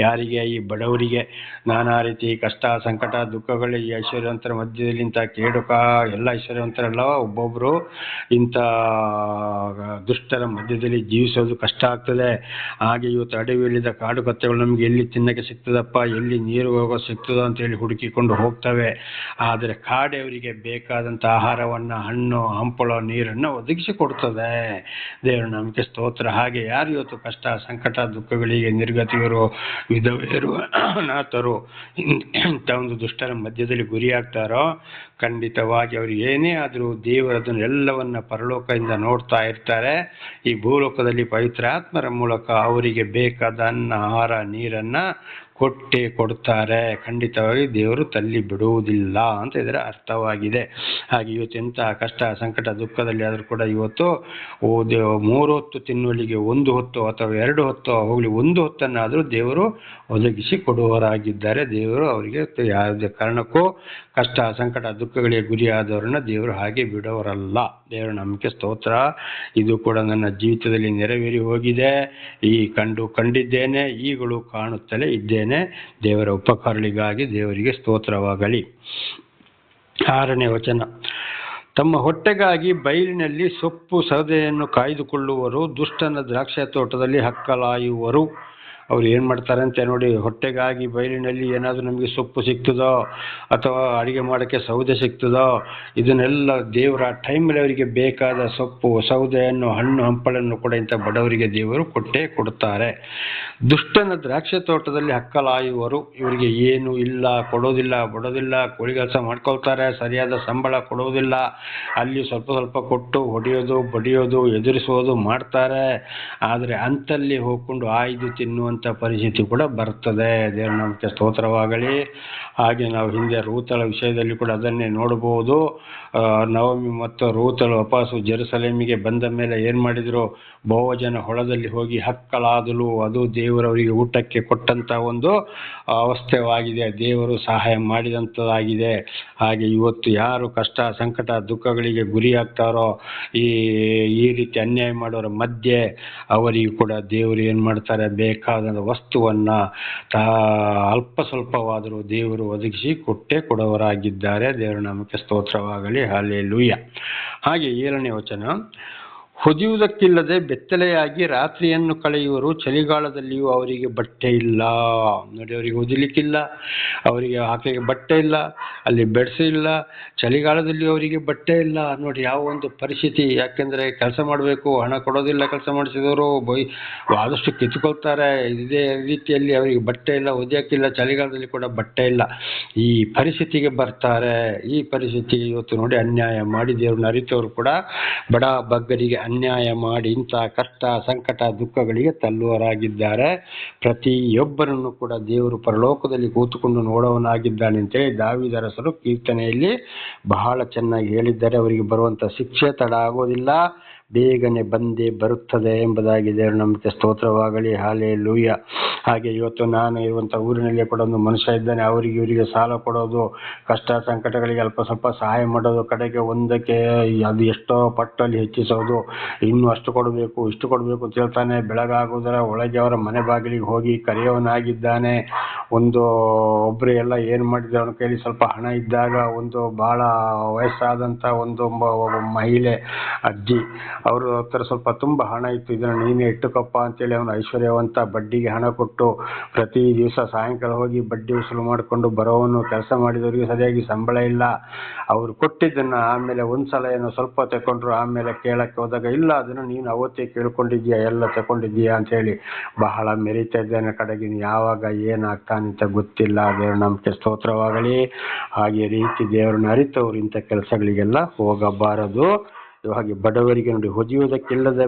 ಯಾರಿಗೆ? ಈ ಬಡವರಿಗೆ. ನಾನಾ ರೀತಿ ಕಷ್ಟ, ಸಂಕಟ, ದುಃಖಗಳು ಈ ಐಶ್ವರ್ಯವಂತರ ಮಧ್ಯದಲ್ಲಿ ಇಂಥ ಎಲ್ಲ ಐಶ್ವರ್ಯವಂತರಲ್ಲ, ಒಬ್ಬೊಬ್ಬರು ಇಂಥ ದುಷ್ಟರ ಮಧ್ಯದಲ್ಲಿ ಜೀವಿಸೋದು ಕಷ್ಟ ಆಗ್ತದೆ. ಹಾಗೆ ಇವತ್ತು ಅಡವಿಯಲ್ಲಿದ್ದ ಕಾಡು ಕತ್ತೆಗಳು ನಮಗೆ ಎಲ್ಲಿ ತಿನ್ನಕ್ಕೆ ಸಿಗ್ತದಪ್ಪ, ಎಲ್ಲಿ ನೀರು ಹೋಗೋ ಸಿಗ್ತದೋ ಅಂತೇಳಿ ಹುಡುಕಿಕೊಂಡು ಹೋಗ್ತವೆ. ಆದರೆ ಕಾಡೆಯವರಿಗೆ ಬೇಕಾದಂಥ ಆಹಾರವನ್ನು, ಹಣ್ಣು ಹಂಪಳು, ನೀರನ್ನು ಒದಗಿಸಿಕೊಡ್ತದೆ. ದೇವರ ನಾಮಕ್ಕೆ ಸ್ತೋತ್ರ. ಹಾಗೆ ಯಾರು ಇವತ್ತು ಕಷ್ಟ, ಸಂಕಟ, ದುಃಖಗಳಿಗೆ ನಿರ್ಗತಿಯರು, ವಿಧವೆಯರು, ಅನಾಥರು ಇಂಥ ಒಂದು ದುಷ್ಟರ ಮಧ್ಯದಲ್ಲಿ ಗುರಿಯಾಗ್ತಾರೋ, ಖಂಡಿತವಾಗಿ ಅವರು ಏನೇ ಆದರೂ ದೇವರದನ್ನು ಎಲ್ಲವನ್ನ ಪರಲೋಕದಿಂದ ನೋಡ್ತಾ ಇರ್ತಾರೆ. ಈ ಭೂಲೋಕದಲ್ಲಿ ಪವಿತ್ರಾತ್ಮರ ಮೂಲಕ ಅವರಿಗೆ ಬೇಕಾದ ಅನ್ನ, ಆಹಾರ, ನೀರನ್ನು ಕೊಟ್ಟೇ ಕೊಡ್ತಾರೆ. ಖಂಡಿತವಾಗಿ ದೇವರು ತಳ್ಳಿ ಬಿಡುವುದಿಲ್ಲ ಅಂತ ಇದರ ಅರ್ಥವಾಗಿದೆ. ಹಾಗೆ ಇವತ್ತು ಎಂಥ ಕಷ್ಟ ಸಂಕಟ ದುಃಖದಲ್ಲಿ ಆದರೂ ಕೂಡ ಇವತ್ತು 3 ಹೊತ್ತು ತಿನ್ನುವಲ್ಲಿಗೆ 1 ಹೊತ್ತು ಅಥವಾ 2 ಹೊತ್ತು ಹೋಗಲಿ 1 ಹೊತ್ತನ್ನಾದರೂ ದೇವರು ಒದಗಿಸಿ ಕೊಡುವವರಾಗಿದ್ದಾರೆ. ದೇವರು ಅವರಿಗೆ ಯಾವುದೇ ಕಾರಣಕ್ಕೂ ಕಷ್ಟ ಸಂಕಟ ದುಃಖಗಳಿಗೆ ಗುರಿಯಾದವರನ್ನ ದೇವರು ಹಾಗೆ ಬಿಡೋರಲ್ಲ. ದೇವರ ನಂಬಿಕೆ ಸ್ತೋತ್ರ. ಇದು ಕೂಡ ನನ್ನ ಜೀವಿತದಲ್ಲಿ ನೆರವೇರಿ ಹೋಗಿದೆ. ಕಂಡಿದ್ದೇನೆ, ಈಗಲೂ ಕಾಣುತ್ತಲೇ ಇದ್ದೇನೆ. ದೇವರ ಉಪಕಾರಗಳಿಗಾಗಿ ದೇವರಿಗೆ ಸ್ತೋತ್ರವಾಗಲಿ. 6ನೇ ವಚನ. ತಮ್ಮ ಹೊಟ್ಟೆಗಾಗಿ ಬಯಲಿನಲ್ಲಿ ಸೊಪ್ಪು ಸೌದೆಯನ್ನು ಕಾಯ್ದುಕೊಳ್ಳುವರು, ದುಷ್ಟನ ದ್ರಾಕ್ಷಿ ತೋಟದಲ್ಲಿ ಹಕ್ಕಲಾಯುವರು. ಅವ್ರು ಏನು ಮಾಡ್ತಾರೆ ಅಂತ ನೋಡಿ, ಹೊಟ್ಟೆಗಾಗಿ ಬಯಲಿನಲ್ಲಿ ಏನಾದರೂ ನಮಗೆ ಸೊಪ್ಪು ಸಿಗ್ತದೋ ಅಥವಾ ಅಡುಗೆ ಮಾಡೋಕ್ಕೆ ಸೌದೆ ಸಿಗ್ತದೋ, ಇದನ್ನೆಲ್ಲ ದೇವರ ಟೈಮಲ್ಲಿ ಅವರಿಗೆ ಬೇಕಾದ ಸೊಪ್ಪು ಸೌದೆಯನ್ನು ಹಣ್ಣು ಹಂಪಲನ್ನು ಕೂಡ ಇಂಥ ಬಡವರಿಗೆ ದೇವರು ಕೊಟ್ಟೇ ಕೊಡುತ್ತಾರೆ. ದುಷ್ಟನ ದ್ರಾಕ್ಷಿ ತೋಟದಲ್ಲಿ ಹಕ್ಕಲಾಯುವರು. ಇವರಿಗೆ ಏನು ಇಲ್ಲ, ಕೊಡೋದಿಲ್ಲ, ಬಿಡೋದಿಲ್ಲ, ಕೂಲಿ ಕೆಲಸ ಮಾಡ್ಕೊಳ್ತಾರೆ, ಸರಿಯಾದ ಸಂಬಳ ಕೊಡೋದಿಲ್ಲ, ಅಲ್ಲಿ ಸ್ವಲ್ಪ ಸ್ವಲ್ಪ ಕೊಟ್ಟು ಹೊಡೆಯೋದು ಬಡಿಯೋದು ಎದುರಿಸೋದು ಮಾಡ್ತಾರೆ. ಆದರೆ ಅಂತಲ್ಲಿ ಹೋಗ್ಕೊಂಡು ಆಯ್ದು ತಿನ್ನುವಂಥ ಪರಿಸ್ಥಿತಿ ಕೂಡ ಬರ್ತದೆ. ದೇವರ ನಾಮಕ್ಕೆ ಸ್ತೋತ್ರವಾಗಲಿ. ಹಾಗೆ ನಾವು ಹಿಂದೆ ರೂತಳ ವಿಷಯದಲ್ಲಿ ಕೂಡ ಅದನ್ನೇ ನೋಡಬಹುದು. ನವಮಿ ಮತ್ತು ರೂತಳು ವಾಪಸ್ಸು ಜೆರುಸಲೇಮಿಗೆ ಬಂದ ಮೇಲೆ ಏನು ಮಾಡಿದ್ರು, ಬೋವಜನ ಹೊಳದಲ್ಲಿ ಹೋಗಿ ಹಕ್ಕಲಾದಲು. ಅದು ದೇವರವರಿಗೆ ಊಟಕ್ಕೆ ಕೊಟ್ಟಂತ ಒಂದು ಅವಸ್ಥೆವಾಗಿದೆ, ದೇವರು ಸಹಾಯ ಮಾಡಿದಂಥದ್ದಾಗಿದೆ. ಹಾಗೆ ಇವತ್ತು ಯಾರು ಕಷ್ಟ ಸಂಕಟ ದುಃಖಗಳಿಗೆ ಗುರಿಯಾಗ್ತಾರೋ, ಈ ರೀತಿ ಅನ್ಯಾಯ ಮಾಡೋರ ಮಧ್ಯೆ ಅವರಿಗೂ ಕೂಡ ದೇವರು ಏನು ಮಾಡ್ತಾರೆ, ಬೇಕಾದ ವಸ್ತುವನ್ನ ಅಲ್ಪ ಸ್ವಲ್ಪವಾದರೂ ದೇವರು ಒದಗಿಸಿ ಕೊಟ್ಟೇ ಕೊಡವರಾಗಿದ್ದಾರೆ. ದೇವರ ನಾಮಕ್ಕೆ ಸ್ತೋತ್ರವಾಗಲಿ. ಹಲ್ಲೆಲೂಯ. ಹಾಗೆ 7ನೇ ವಚನ. ಹೊದಿಯುವುದಕ್ಕಿಲ್ಲದೆ ಬೆತ್ತಲೆಯಾಗಿ ರಾತ್ರಿಯನ್ನು ಕಳೆಯುವರು, ಚಳಿಗಾಲದಲ್ಲಿಯೂ ಅವರಿಗೆ ಬಟ್ಟೆ ಇಲ್ಲ. ನೋಡಿ, ಅವರಿಗೆ ಹೊದಿಲಿಕ್ಕಿಲ್ಲ, ಅವರಿಗೆ ಹಾಕಲಿಕ್ಕೆ ಬಟ್ಟೆ ಇಲ್ಲ, ಅಲ್ಲಿ ಬೆಡ್ಸ್ ಇಲ್ಲ, ಚಳಿಗಾಲದಲ್ಲಿ ಅವರಿಗೆ ಬಟ್ಟೆ ಇಲ್ಲ. ನೋಡಿ ಯಾವ ಒಂದು ಪರಿಸ್ಥಿತಿ. ಯಾಕೆಂದರೆ ಕೆಲಸ ಮಾಡಬೇಕು, ಹಣ ಕೊಡೋದಿಲ್ಲ, ಕೆಲಸ ಮಾಡಿಸಿದವರು ಆದಷ್ಟು ಕಿತ್ಕೊಳ್ತಾರೆ. ಇದೇ ರೀತಿಯಲ್ಲಿ ಅವರಿಗೆ ಬಟ್ಟೆ ಇಲ್ಲ, ಒದೆಯಕ್ಕಿಲ್ಲ, ಚಳಿಗಾಲದಲ್ಲಿ ಕೂಡ ಬಟ್ಟೆ ಇಲ್ಲ. ಈ ಪರಿಸ್ಥಿತಿಗೆ ಬರ್ತಾರೆ. ಈ ಪರಿಸ್ಥಿತಿಗೆ ಇವತ್ತು ನೋಡಿ ಅನ್ಯಾಯ ಮಾಡಿ ದೇವ್ರನ್ನ ಅರಿತವರು ಕೂಡ ಬಡ ಬಗ್ಗರಿಗೆ ಅನ್ಯಾಯ ಮಾಡಿ ಇಂಥ ಕಷ್ಟ ಸಂಕಟ ದುಃಖಗಳಿಗೆ ತಲ್ಲುವರಾಗಿದ್ದಾರೆ. ಪ್ರತಿಯೊಬ್ಬರನ್ನು ಕೂಡ ದೇವರು ಪರಲೋಕದಲ್ಲಿ ಕೂತುಕೊಂಡು ನೋಡೋವನಾಗಿದ್ದಾನೆ ಅಂತೇಳಿ ದಾವೀದರಸರು ಕೀರ್ತನೆಯಲ್ಲಿ ಬಹಳ ಚೆನ್ನಾಗಿ ಹೇಳಿದ್ದಾರೆ. ಅವರಿಗೆ ಬರುವಂಥ ಶಿಕ್ಷೆ ತಡ ಆಗೋದಿಲ್ಲ, ಬೇಗನೆ ಬಂದೇ ಬರುತ್ತದೆ ಎಂಬುದಾಗಿ ದೇವರ ನಂಬಿಕೆ ಸ್ತೋತ್ರವಾಗಲಿ. ಹಲ್ಲೆಲೂಯ. ಹಾಗೆ ಇವತ್ತು ನಾನು ಇರುವಂಥ ಊರಿನಲ್ಲಿ ಕೂಡ ಒಂದು ಮನುಷ್ಯ ಇದ್ದಾನೆ. ಇವರಿಗೆ ಸಾಲ ಕೊಡೋದು, ಕಷ್ಟ ಸಂಕಟಗಳಿಗೆ ಅಲ್ಪ ಸ್ವಲ್ಪ ಸಹಾಯ ಮಾಡೋದು, ಕಡೆಗೆ ಒಂದಕ್ಕೆ ಅದು ಎಷ್ಟೋ ಪಟ್ಟಲ್ಲಿ ಹೆಚ್ಚಿಸೋದು, ಇನ್ನೂ ಅಷ್ಟು ಕೊಡಬೇಕು ಇಷ್ಟು ಕೊಡಬೇಕು ಅಂತ ಹೇಳ್ತಾನೆ. ಬೆಳಗಾಗೋದರ ಒಳಗೆ ಅವರ ಮನೆ ಬಾಗಿಲಿಗೆ ಹೋಗಿ ಕರೆಯೋನಾಗಿದ್ದಾನೆ. ಒಬ್ಬರು ಎಲ್ಲ ಏನು ಮಾಡಿದ್ರು, ಅವನ ಕೈಲಿ ಸ್ವಲ್ಪ ಹಣ ಇದ್ದಾಗ ಒಂದು ಭಾಳ ವಯಸ್ಸಾದಂಥ ಒಂದು ಮಹಿಳೆ ಅಜ್ಜಿ, ಅವ್ರ ಹತ್ರ ಸ್ವಲ್ಪ ತುಂಬ ಹಣ ಇತ್ತು, ಇದನ್ನು ನೀನೇ ಇಟ್ಟುಕಪ್ಪ ಅಂತೇಳಿ ಅವನು ಐಶ್ವರ್ಯವಂತ ಬಡ್ಡಿಗೆ ಹಣ ಕೊಟ್ಟು ಪ್ರತಿ ದಿವಸ ಸಾಯಂಕಾಲ ಹೋಗಿ ಬಡ್ಡಿ ವಸೂಲು ಮಾಡಿಕೊಂಡು ಬರೋವನು. ಕೆಲಸ ಮಾಡಿದವರಿಗೆ ಸರಿಯಾಗಿ ಸಂಬಳ ಇಲ್ಲ. ಅವರು ಕೊಟ್ಟಿದ್ದನ್ನು ಆಮೇಲೆ ಒಂದ್ಸಲ ಏನೋ ಸ್ವಲ್ಪ ತಗೊಂಡ್ರು, ಆಮೇಲೆ ಕೇಳಕ್ಕೆ ಹೋದಾಗ ಇಲ್ಲ, ಅದನ್ನು ನೀನು ಅವತ್ತೇ ಕೇಳ್ಕೊಂಡಿದ್ದೀಯಾ, ಎಲ್ಲ ತಗೊಂಡಿದ್ದೀಯಾ ಅಂತೇಳಿ ಬಹಳ ಮೆರೀತಾ ಇದ್ದಾನೆ. ಕಡೆಗೆ ಯಾವಾಗ ಏನಾಗ್ತಾನಂತ ಗೊತ್ತಿಲ್ಲ. ದೇವರ ನಂಬಿಕೆ ಸ್ತೋತ್ರವಾಗಲಿ. ಹಾಗೆ ರೀತಿ ದೇವರನ್ನ ಅರಿತವರು ಇಂಥ ಕೆಲಸಗಳಿಗೆಲ್ಲ ಹೋಗಬಾರದು. ಹಾಗೆ ಬಡವರಿಗೆ ನೋಡಿ, ಹೊದಿಯುವುದಕ್ಕಿಲ್ಲದ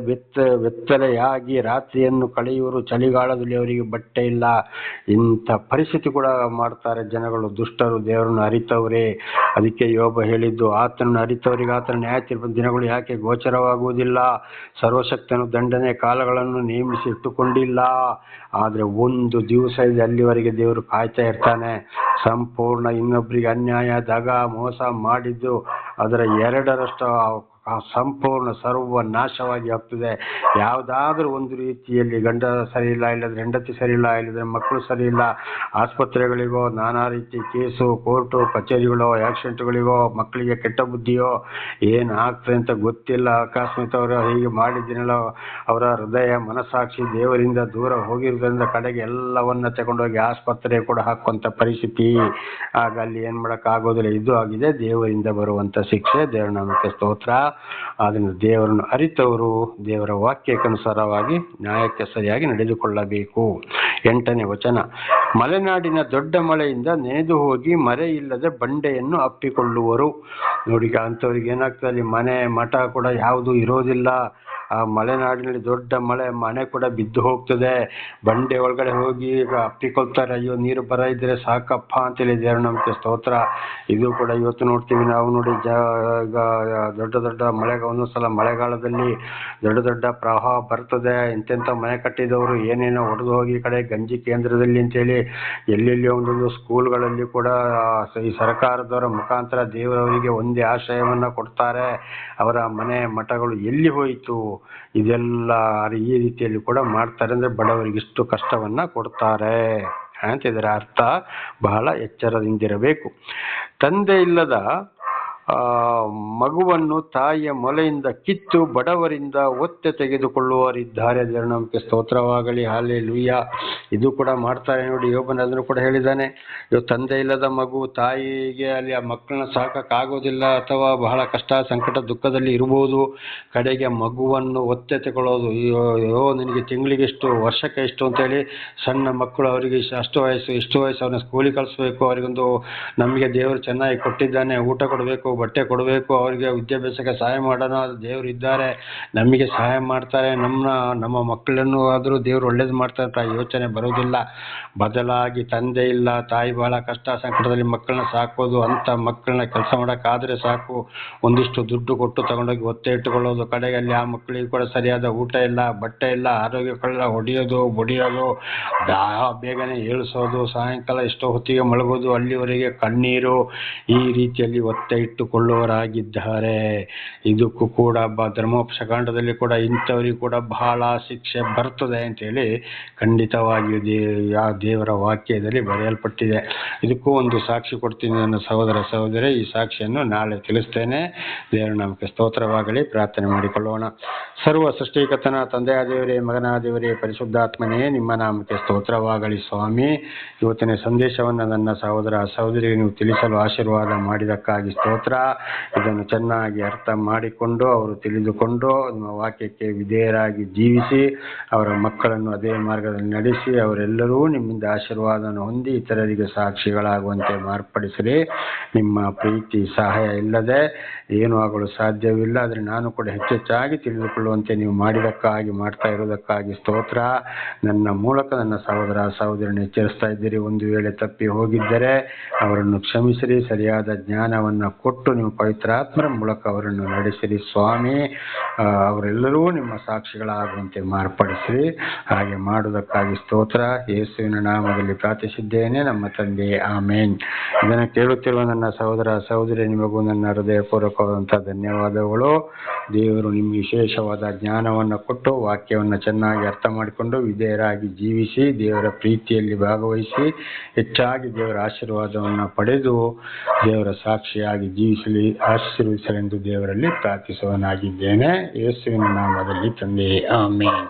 ಬೆತ್ತಲೆಯಾಗಿ ರಾತ್ರಿಯನ್ನು ಕಳೆಯುವರು, ಚಳಿಗಾಲದಲ್ಲಿ ಅವರಿಗೆ ಬಟ್ಟೆ ಇಲ್ಲ. ಇಂಥ ಪರಿಸ್ಥಿತಿ ಕೂಡ ಮಾಡ್ತಾರೆ ಜನಗಳು, ದುಷ್ಟರು. ದೇವರನ್ನು ಅರಿತವರೇ. ಅದಕ್ಕೆ ಯೋಬ ಹೇಳಿದ್ದು, ಆತನನ್ನು ಅರಿತವರಿಗೆ ಆತನ ನ್ಯಾಯ ತೀರ್ಪಿನ ದಿನಗಳು ಯಾಕೆ ಗೋಚರವಾಗುವುದಿಲ್ಲ? ಸರ್ವಶಕ್ತನು ದಂಡನೆ ಕಾಲಗಳನ್ನು ನೇಮಿಸಿ ಇಟ್ಟುಕೊಂಡಿಲ್ಲ. ಆದರೆ ಒಂದು ದಿವಸ ಇದೆ, ಅಲ್ಲಿವರೆಗೆ ದೇವರು ಕಾಯ್ತಾ ಇರ್ತಾನೆ. ಸಂಪೂರ್ಣ ಇನ್ನೊಬ್ಬರಿಗೆ ಅನ್ಯಾಯ ದಗ ಮೋಸ ಮಾಡಿದ್ದು ಅದರ 2ರಷ್ಟು ಸಂಪೂರ್ಣ ಸರ್ವ ನಾಶವಾಗಿ ಹೋಗ್ತದೆ. ಯಾವುದಾದ್ರೂ ಒಂದು ರೀತಿಯಲ್ಲಿ ಗಂಡ ಸರಿ ಇಲ್ಲ, ಇಲ್ಲದ್ರೆ ಹೆಂಡತಿ ಸರಿ ಇಲ್ಲ, ಇಲ್ಲದ್ರೆ ಮಕ್ಕಳು ಸರಿ ಇಲ್ಲ, ಆಸ್ಪತ್ರೆಗಳಿಗೋ ನಾನಾ ರೀತಿ ಕೇಸು ಕೋರ್ಟು ಕಚೇರಿಗಳೋ ಆಕ್ಸಿಡೆಂಟ್ಗಳಿಗೋ ಮಕ್ಕಳಿಗೆ ಕೆಟ್ಟ ಬುದ್ಧಿಯೋ ಏನು ಆಗ್ತದೆ ಅಂತ ಗೊತ್ತಿಲ್ಲ. ಅಕಸ್ಮಾತ್ ಅವರು ಹೀಗೆ ಮಾಡಿದ್ದೀನಲ್ಲ, ಅವರ ಹೃದಯ ಮನಸ್ಸಾಕ್ಷಿ ದೇವರಿಂದ ದೂರ ಹೋಗಿರೋದ್ರಿಂದ ಕಡೆಗೆ ಎಲ್ಲವನ್ನ ತಗೊಂಡೋಗಿ ಆಸ್ಪತ್ರೆ ಕೂಡ ಹಾಕುವಂಥ ಪರಿಸ್ಥಿತಿ. ಆಗ ಅಲ್ಲಿ ಏನು ಮಾಡೋಕ್ಕಾಗೋದಿಲ್ಲ. ಇದು ಆಗಿದೆ ದೇವರಿಂದ ಬರುವಂಥ ಶಿಕ್ಷೆ. ದೇವರ ನಾಮಕ್ಕೆ ಸ್ತೋತ್ರ. ಆದ್ದರಿಂದ ದೇವರನ್ನು ಅರಿತವರು ದೇವರ ವಾಕ್ಯಕ್ಕನುಸಾರವಾಗಿ ನ್ಯಾಯಕ್ಕೆ ಸರಿಯಾಗಿ ನಡೆದುಕೊಳ್ಳಬೇಕು. 8ನೇ ವಚನ. ಮಲೆನಾಡಿನ ದೊಡ್ಡ ಮಳೆಯಿಂದ ನೆನೆದು ಹೋಗಿ ಮರೆ ಇಲ್ಲದೆ ಬಂಡೆಯನ್ನು ಅಪ್ಪಿಕೊಳ್ಳುವರು. ನೋಡಿ, ಅಂಥವ್ರಿಗೆ ಏನಾಗ್ತದೆ, ಅಲ್ಲಿ ಮನೆ ಮಠ ಕೂಡ ಯಾವುದು ಇರೋದಿಲ್ಲ. ಆ ಮಲೆನಾಡಿನಲ್ಲಿ ದೊಡ್ಡ ಮನೆ ಕೂಡ ಬಿದ್ದು ಹೋಗ್ತದೆ. ಬಂಡೆ ಒಳಗಡೆ ಹೋಗಿ ಅಪ್ಪಿಕೊಳ್ತಾರೆ, ಅಯ್ಯೋ ನೀರು ಬರ ಇದ್ರೆ ಸಾಕಪ್ಪ ಅಂತೇಳಿ ದೇವ್ರ ನಮಗೆ ಸ್ತೋತ್ರ. ಇದು ಕೂಡ ಇವತ್ತು ನೋಡ್ತೀವಿ ನಾವು. ನೋಡಿ ಈಗ ದೊಡ್ಡ ಒಂದೊಂದ್ಸಲ ಮಳೆಗಾಲದಲ್ಲಿ ದೊಡ್ಡ ಪ್ರವಾಹ ಬರ್ತದೆ. ಎಂತೆಂಥ ಮನೆ ಕಟ್ಟಿದವರು ಏನೇನೋ ಒಡೆದು ಹೋಗಿ ಈ ಕಡೆ ಗಂಜಿ ಕೇಂದ್ರದಲ್ಲಿ ಅಂತೇಳಿ ಎಲ್ಲೆಲ್ಲಿ ಒಂದೊಂದು ಸ್ಕೂಲ್ಗಳಲ್ಲಿ ಕೂಡ ಈ ಸರ್ಕಾರದವರ ಮುಖಾಂತರ ದೇವರವರಿಗೆ ಒಂದೇ ಆಶ್ರಯವನ್ನ ಕೊಡ್ತಾರೆ. ಅವರ ಮನೆ ಮಠಗಳು ಎಲ್ಲಿ ಹೋಯಿತು? ಇದೆಲ್ಲ ಈ ರೀತಿಯಲ್ಲಿ ಕೂಡ ಮಾಡ್ತಾರೆ. ಅಂದ್ರೆ ಬಡವರಿಗೆ ಇಷ್ಟು ಕಷ್ಟವನ್ನ ಕೊಡ್ತಾರೆ ಅಂತ ಇದರ ಅರ್ಥ. ಬಹಳ ಎಚ್ಚರದಿಂದಿರಬೇಕು. ತಂದೆ ಇಲ್ಲದ ಮಗುವನ್ನು ತಾಯಿಯ ಮೊಲೆಯಿಂದ ಕಿತ್ತು ಬಡವರಿಂದ ಒತ್ತೆ ತೆಗೆದುಕೊಳ್ಳುವವರಿದ್ದಾರೆ. ದೇವರ ನಾಮಕ್ಕೆ ಸ್ತೋತ್ರವಾಗಲಿ. ಹಲ್ಲೆಲೂಯಾ. ಇದು ಕೂಡ ಮಾಡ್ತಾರೆ ನೋಡಿ. ಯೋಬನ ಅದನ್ನು ಕೂಡ ಹೇಳಿದ್ದಾನೆ. ಇವು ತಂದೆ ಇಲ್ಲದ ಮಗು, ತಾಯಿಗೆ ಅಲ್ಲಿ ಆ ಮಕ್ಕಳನ್ನ ಸಾಕಕ್ಕಾಗೋದಿಲ್ಲ ಅಥವಾ ಬಹಳ ಕಷ್ಟ ಸಂಕಟ ದುಃಖದಲ್ಲಿ ಇರ್ಬೋದು. ಕಡೆಗೆ ಮಗುವನ್ನು ಒತ್ತೆ ತಗೊಳ್ಳೋದು. ಅಯ್ಯೋ ನಿನಗೆ ತಿಂಗಳಿಗೆ ಎಷ್ಟು, ವರ್ಷಕ್ಕೆ ಎಷ್ಟು ಅಂತೇಳಿ ಸಣ್ಣ ಮಕ್ಕಳು, ಅವರಿಗೆ ಅಷ್ಟು ವಯಸ್ಸು ಇಷ್ಟು ವಯಸ್ಸು, ಅವ್ರನ್ನ ಸ್ಕೂಲಿಗೆ ಕಳಿಸ್ಬೇಕು. ಅವರಿಗೊಂದು ನಮಗೆ ದೇವರು ಚೆನ್ನಾಗಿ ಕೊಟ್ಟಿದ್ದಾನೆ, ಊಟ ಕೊಡಬೇಕು, ಬಟ್ಟೆ ಕೊಡಬೇಕು, ಅವರಿಗೆ ವಿದ್ಯಾಭ್ಯಾಸಕ್ಕೆ ಸಹಾಯ ಮಾಡೋಣ. ದೇವರು ಇದ್ದಾರೆ, ನಮಗೆ ಸಹಾಯ ಮಾಡ್ತಾರೆ. ನಮ್ಮ ಮಕ್ಕಳನ್ನು ಆದರೂ ದೇವರು ಒಳ್ಳೇದು ಮಾಡ್ತಾರೆ ಅಂತ ಯೋಚನೆ ಬರೋದಿಲ್ಲ. ಬದಲಾಗಿ ತಂದೆ ಇಲ್ಲ, ತಾಯಿ ಬಹಳ ಕಷ್ಟ ಸಂಕಟದಲ್ಲಿ ಮಕ್ಕಳನ್ನ ಸಾಕೋದು. ಅಂತ ಮಕ್ಕಳನ್ನ ಕೆಲಸ ಮಾಡೋಕ್ಕಾದ್ರೆ ಸಾಕು, ಒಂದಿಷ್ಟು ದುಡ್ಡು ಕೊಟ್ಟು ತಗೊಂಡೋಗಿ ಒತ್ತೆ ಇಟ್ಟುಕೊಳ್ಳೋದು. ಕಡೆಗೆ ಅಲ್ಲಿ ಆ ಮಕ್ಕಳಿಗೆ ಕೂಡ ಸರಿಯಾದ ಊಟ ಇಲ್ಲ, ಬಟ್ಟೆ ಇಲ್ಲ, ಆರೋಗ್ಯಕ್ಕೆಲ್ಲ ಹೊಡೆಯೋದು ಬಡಿಯೋದು, ಬೇಗನೆ ಏಳಿಸೋದು, ಸಾಯಂಕಾಲ ಎಷ್ಟೋ ಹೊತ್ತಿಗೆ ಮಲಗೋದು, ಅಲ್ಲಿವರೆಗೆ ಕಣ್ಣೀರು, ಈ ರೀತಿಯಲ್ಲಿ ಒತ್ತೆ ಇಟ್ಟುಕೊಳ್ಳುವವರಾಗಿದ್ದಾರೆ. ಇದಕ್ಕೂ ಕೂಡ ಧರ್ಮೋಪದೇಶಕಾಂಡದಲ್ಲಿ ಕೂಡ ಇಂಥವರಿಗೆ ಕೂಡ ಬಹಳ ಶಿಕ್ಷೆ ಬರ್ತದೆ ಅಂತೇಳಿ ಖಂಡಿತವಾಗಿಯೂ ದೇವರ ವಾಕ್ಯದಲ್ಲಿ ಬರೆಯಲ್ಪಟ್ಟಿದೆ. ಇದಕ್ಕೂ ಒಂದು ಸಾಕ್ಷಿ ಕೊಡ್ತೀನಿ ನನ್ನ ಸಹೋದರ ಸಹೋದರಿ. ಈ ಸಾಕ್ಷಿಯನ್ನು ನಾಳೆ ತಿಳಿಸ್ತೇನೆ. ದೇವರ ನಾಮಕ್ಕೆ ಸ್ತೋತ್ರವಾಗಲಿ. ಪ್ರಾರ್ಥನೆ ಮಾಡಿಕೊಳ್ಳೋಣ. ಸರ್ವ ಸೃಷ್ಟಿಕರ್ತನ ತಂದೆಯ ದೇವರೇ, ಮಗನ ದೇವರೇ, ಪರಿಶುದ್ಧಾತ್ಮನೇ, ನಿಮ್ಮ ನಾಮಕ್ಕೆ ಸ್ತೋತ್ರವಾಗಲಿ ಸ್ವಾಮಿ. ಇವತ್ತಿನ ಸಂದೇಶವನ್ನು ನನ್ನ ಸಹೋದರ ಸಹೋದರಿಗೆ ನೀವು ತಿಳಿಸಲು ಆಶೀರ್ವಾದ ಮಾಡಿದಕ್ಕಾಗಿ ಸ್ತೋತ್ರ. ಇದನ್ನು ಚೆನ್ನಾಗಿ ಅರ್ಥ ಮಾಡಿಕೊಂಡು ಅವರು ತಿಳಿದುಕೊಂಡು ನಿಮ್ಮ ವಾಕ್ಯಕ್ಕೆ ವಿಧೇಯರಾಗಿ ಜೀವಿಸಿ ಅವರ ಮಕ್ಕಳನ್ನು ಅದೇ ಮಾರ್ಗದಲ್ಲಿ ನಡೆಸಿ ಅವರೆಲ್ಲರೂ ನಿಮ್ಮಿಂದ ಆಶೀರ್ವಾದವನ್ನು ಹೊಂದಿ ಇತರರಿಗೆ ಸಾಕ್ಷಿಗಳಾಗುವಂತೆ ಮಾರ್ಪಡಿಸಿರಿ. ನಿಮ್ಮ ಪ್ರೀತಿ ಸಹಾಯ ಇಲ್ಲದೆ ಏನೂ ಆಗಲು ಸಾಧ್ಯವಿಲ್ಲ. ಆದರೆ ನಾನು ಕೂಡ ಹೆಚ್ಚೆಚ್ಚಾಗಿ ತಿಳಿದುಕೊಳ್ಳುವಂತೆ ನೀವು ಮಾಡಿದಕ್ಕಾಗಿ, ಮಾಡ್ತಾ ಇರೋದಕ್ಕಾಗಿ ಸ್ತೋತ್ರ. ನನ್ನ ಮೂಲಕ ನನ್ನ ಸಹೋದರ ಸಹೋದರನ್ನು ಎಚ್ಚರಿಸ್ತಾ ಇದ್ದೀರಿ. ಒಂದು ವೇಳೆ ತಪ್ಪಿ ಹೋಗಿದ್ದರೆ ಅವರನ್ನು ಕ್ಷಮಿಸಿರಿ. ಸರಿಯಾದ ಜ್ಞಾನವನ್ನು ಕೊಟ್ಟು ನೀವು ಪವಿತ್ರಾತ್ಮರ ಮೂಲಕ ಅವರನ್ನು ನಡೆಸಿರಿ ಸ್ವಾಮಿ. ಅವರೆಲ್ಲರೂ ನಿಮ್ಮ ಸಾಕ್ಷಿಗಳಾಗುವಂತೆ ಮಾರ್ಪಡಿಸಿರಿ. ಹಾಗೆ ಮಾಡುವುದಕ್ಕಾಗಿ ಸ್ತೋತ್ರ. ಯೇಸುವಿನ ನಾಮದಲ್ಲಿ ಪ್ರಾರ್ಥಿಸಿದ್ದೇನೆ ನಮ್ಮ ತಂದೆ, ಆಮೇನ್. ಇದನ್ನು ಕೇಳುತ್ತಿರುವ ನನ್ನ ಸಹೋದರ ಸಹೋದರಿ, ನಿಮಗೂ ನನ್ನ ಹೃದಯಪೂರ್ವಕವಾದಂಥ ಧನ್ಯವಾದಗಳು. ದೇವರು ನಿಮಗೆ ವಿಶೇಷವಾದ ಜ್ಞಾನವನ್ನು ಕೊಟ್ಟು ವಾಕ್ಯವನ್ನು ಚೆನ್ನಾಗಿ ಅರ್ಥ ಮಾಡಿಕೊಂಡು ವಿಧೇಯರಾಗಿ ಜೀವಿಸಿ ದೇವರ ಪ್ರೀತಿಯಲ್ಲಿ ಭಾಗವಹಿಸಿ ಹೆಚ್ಚಾಗಿ ದೇವರ ಆಶೀರ್ವಾದವನ್ನು ಪಡೆದು ದೇವರ ಸಾಕ್ಷಿಯಾಗಿ ಜೀವಿಸಲಿ, ಆಶೀರ್ವದಿಸಲೆಂದು ದೇವರಲ್ಲಿ ಪ್ರಾರ್ಥಿಸುವನಾಗಿದ್ದೇನೆ. ಯೇಸುವಿನ ನಾಮದಲ್ಲಿ ತಂದೆ, ಆಮೇನ್.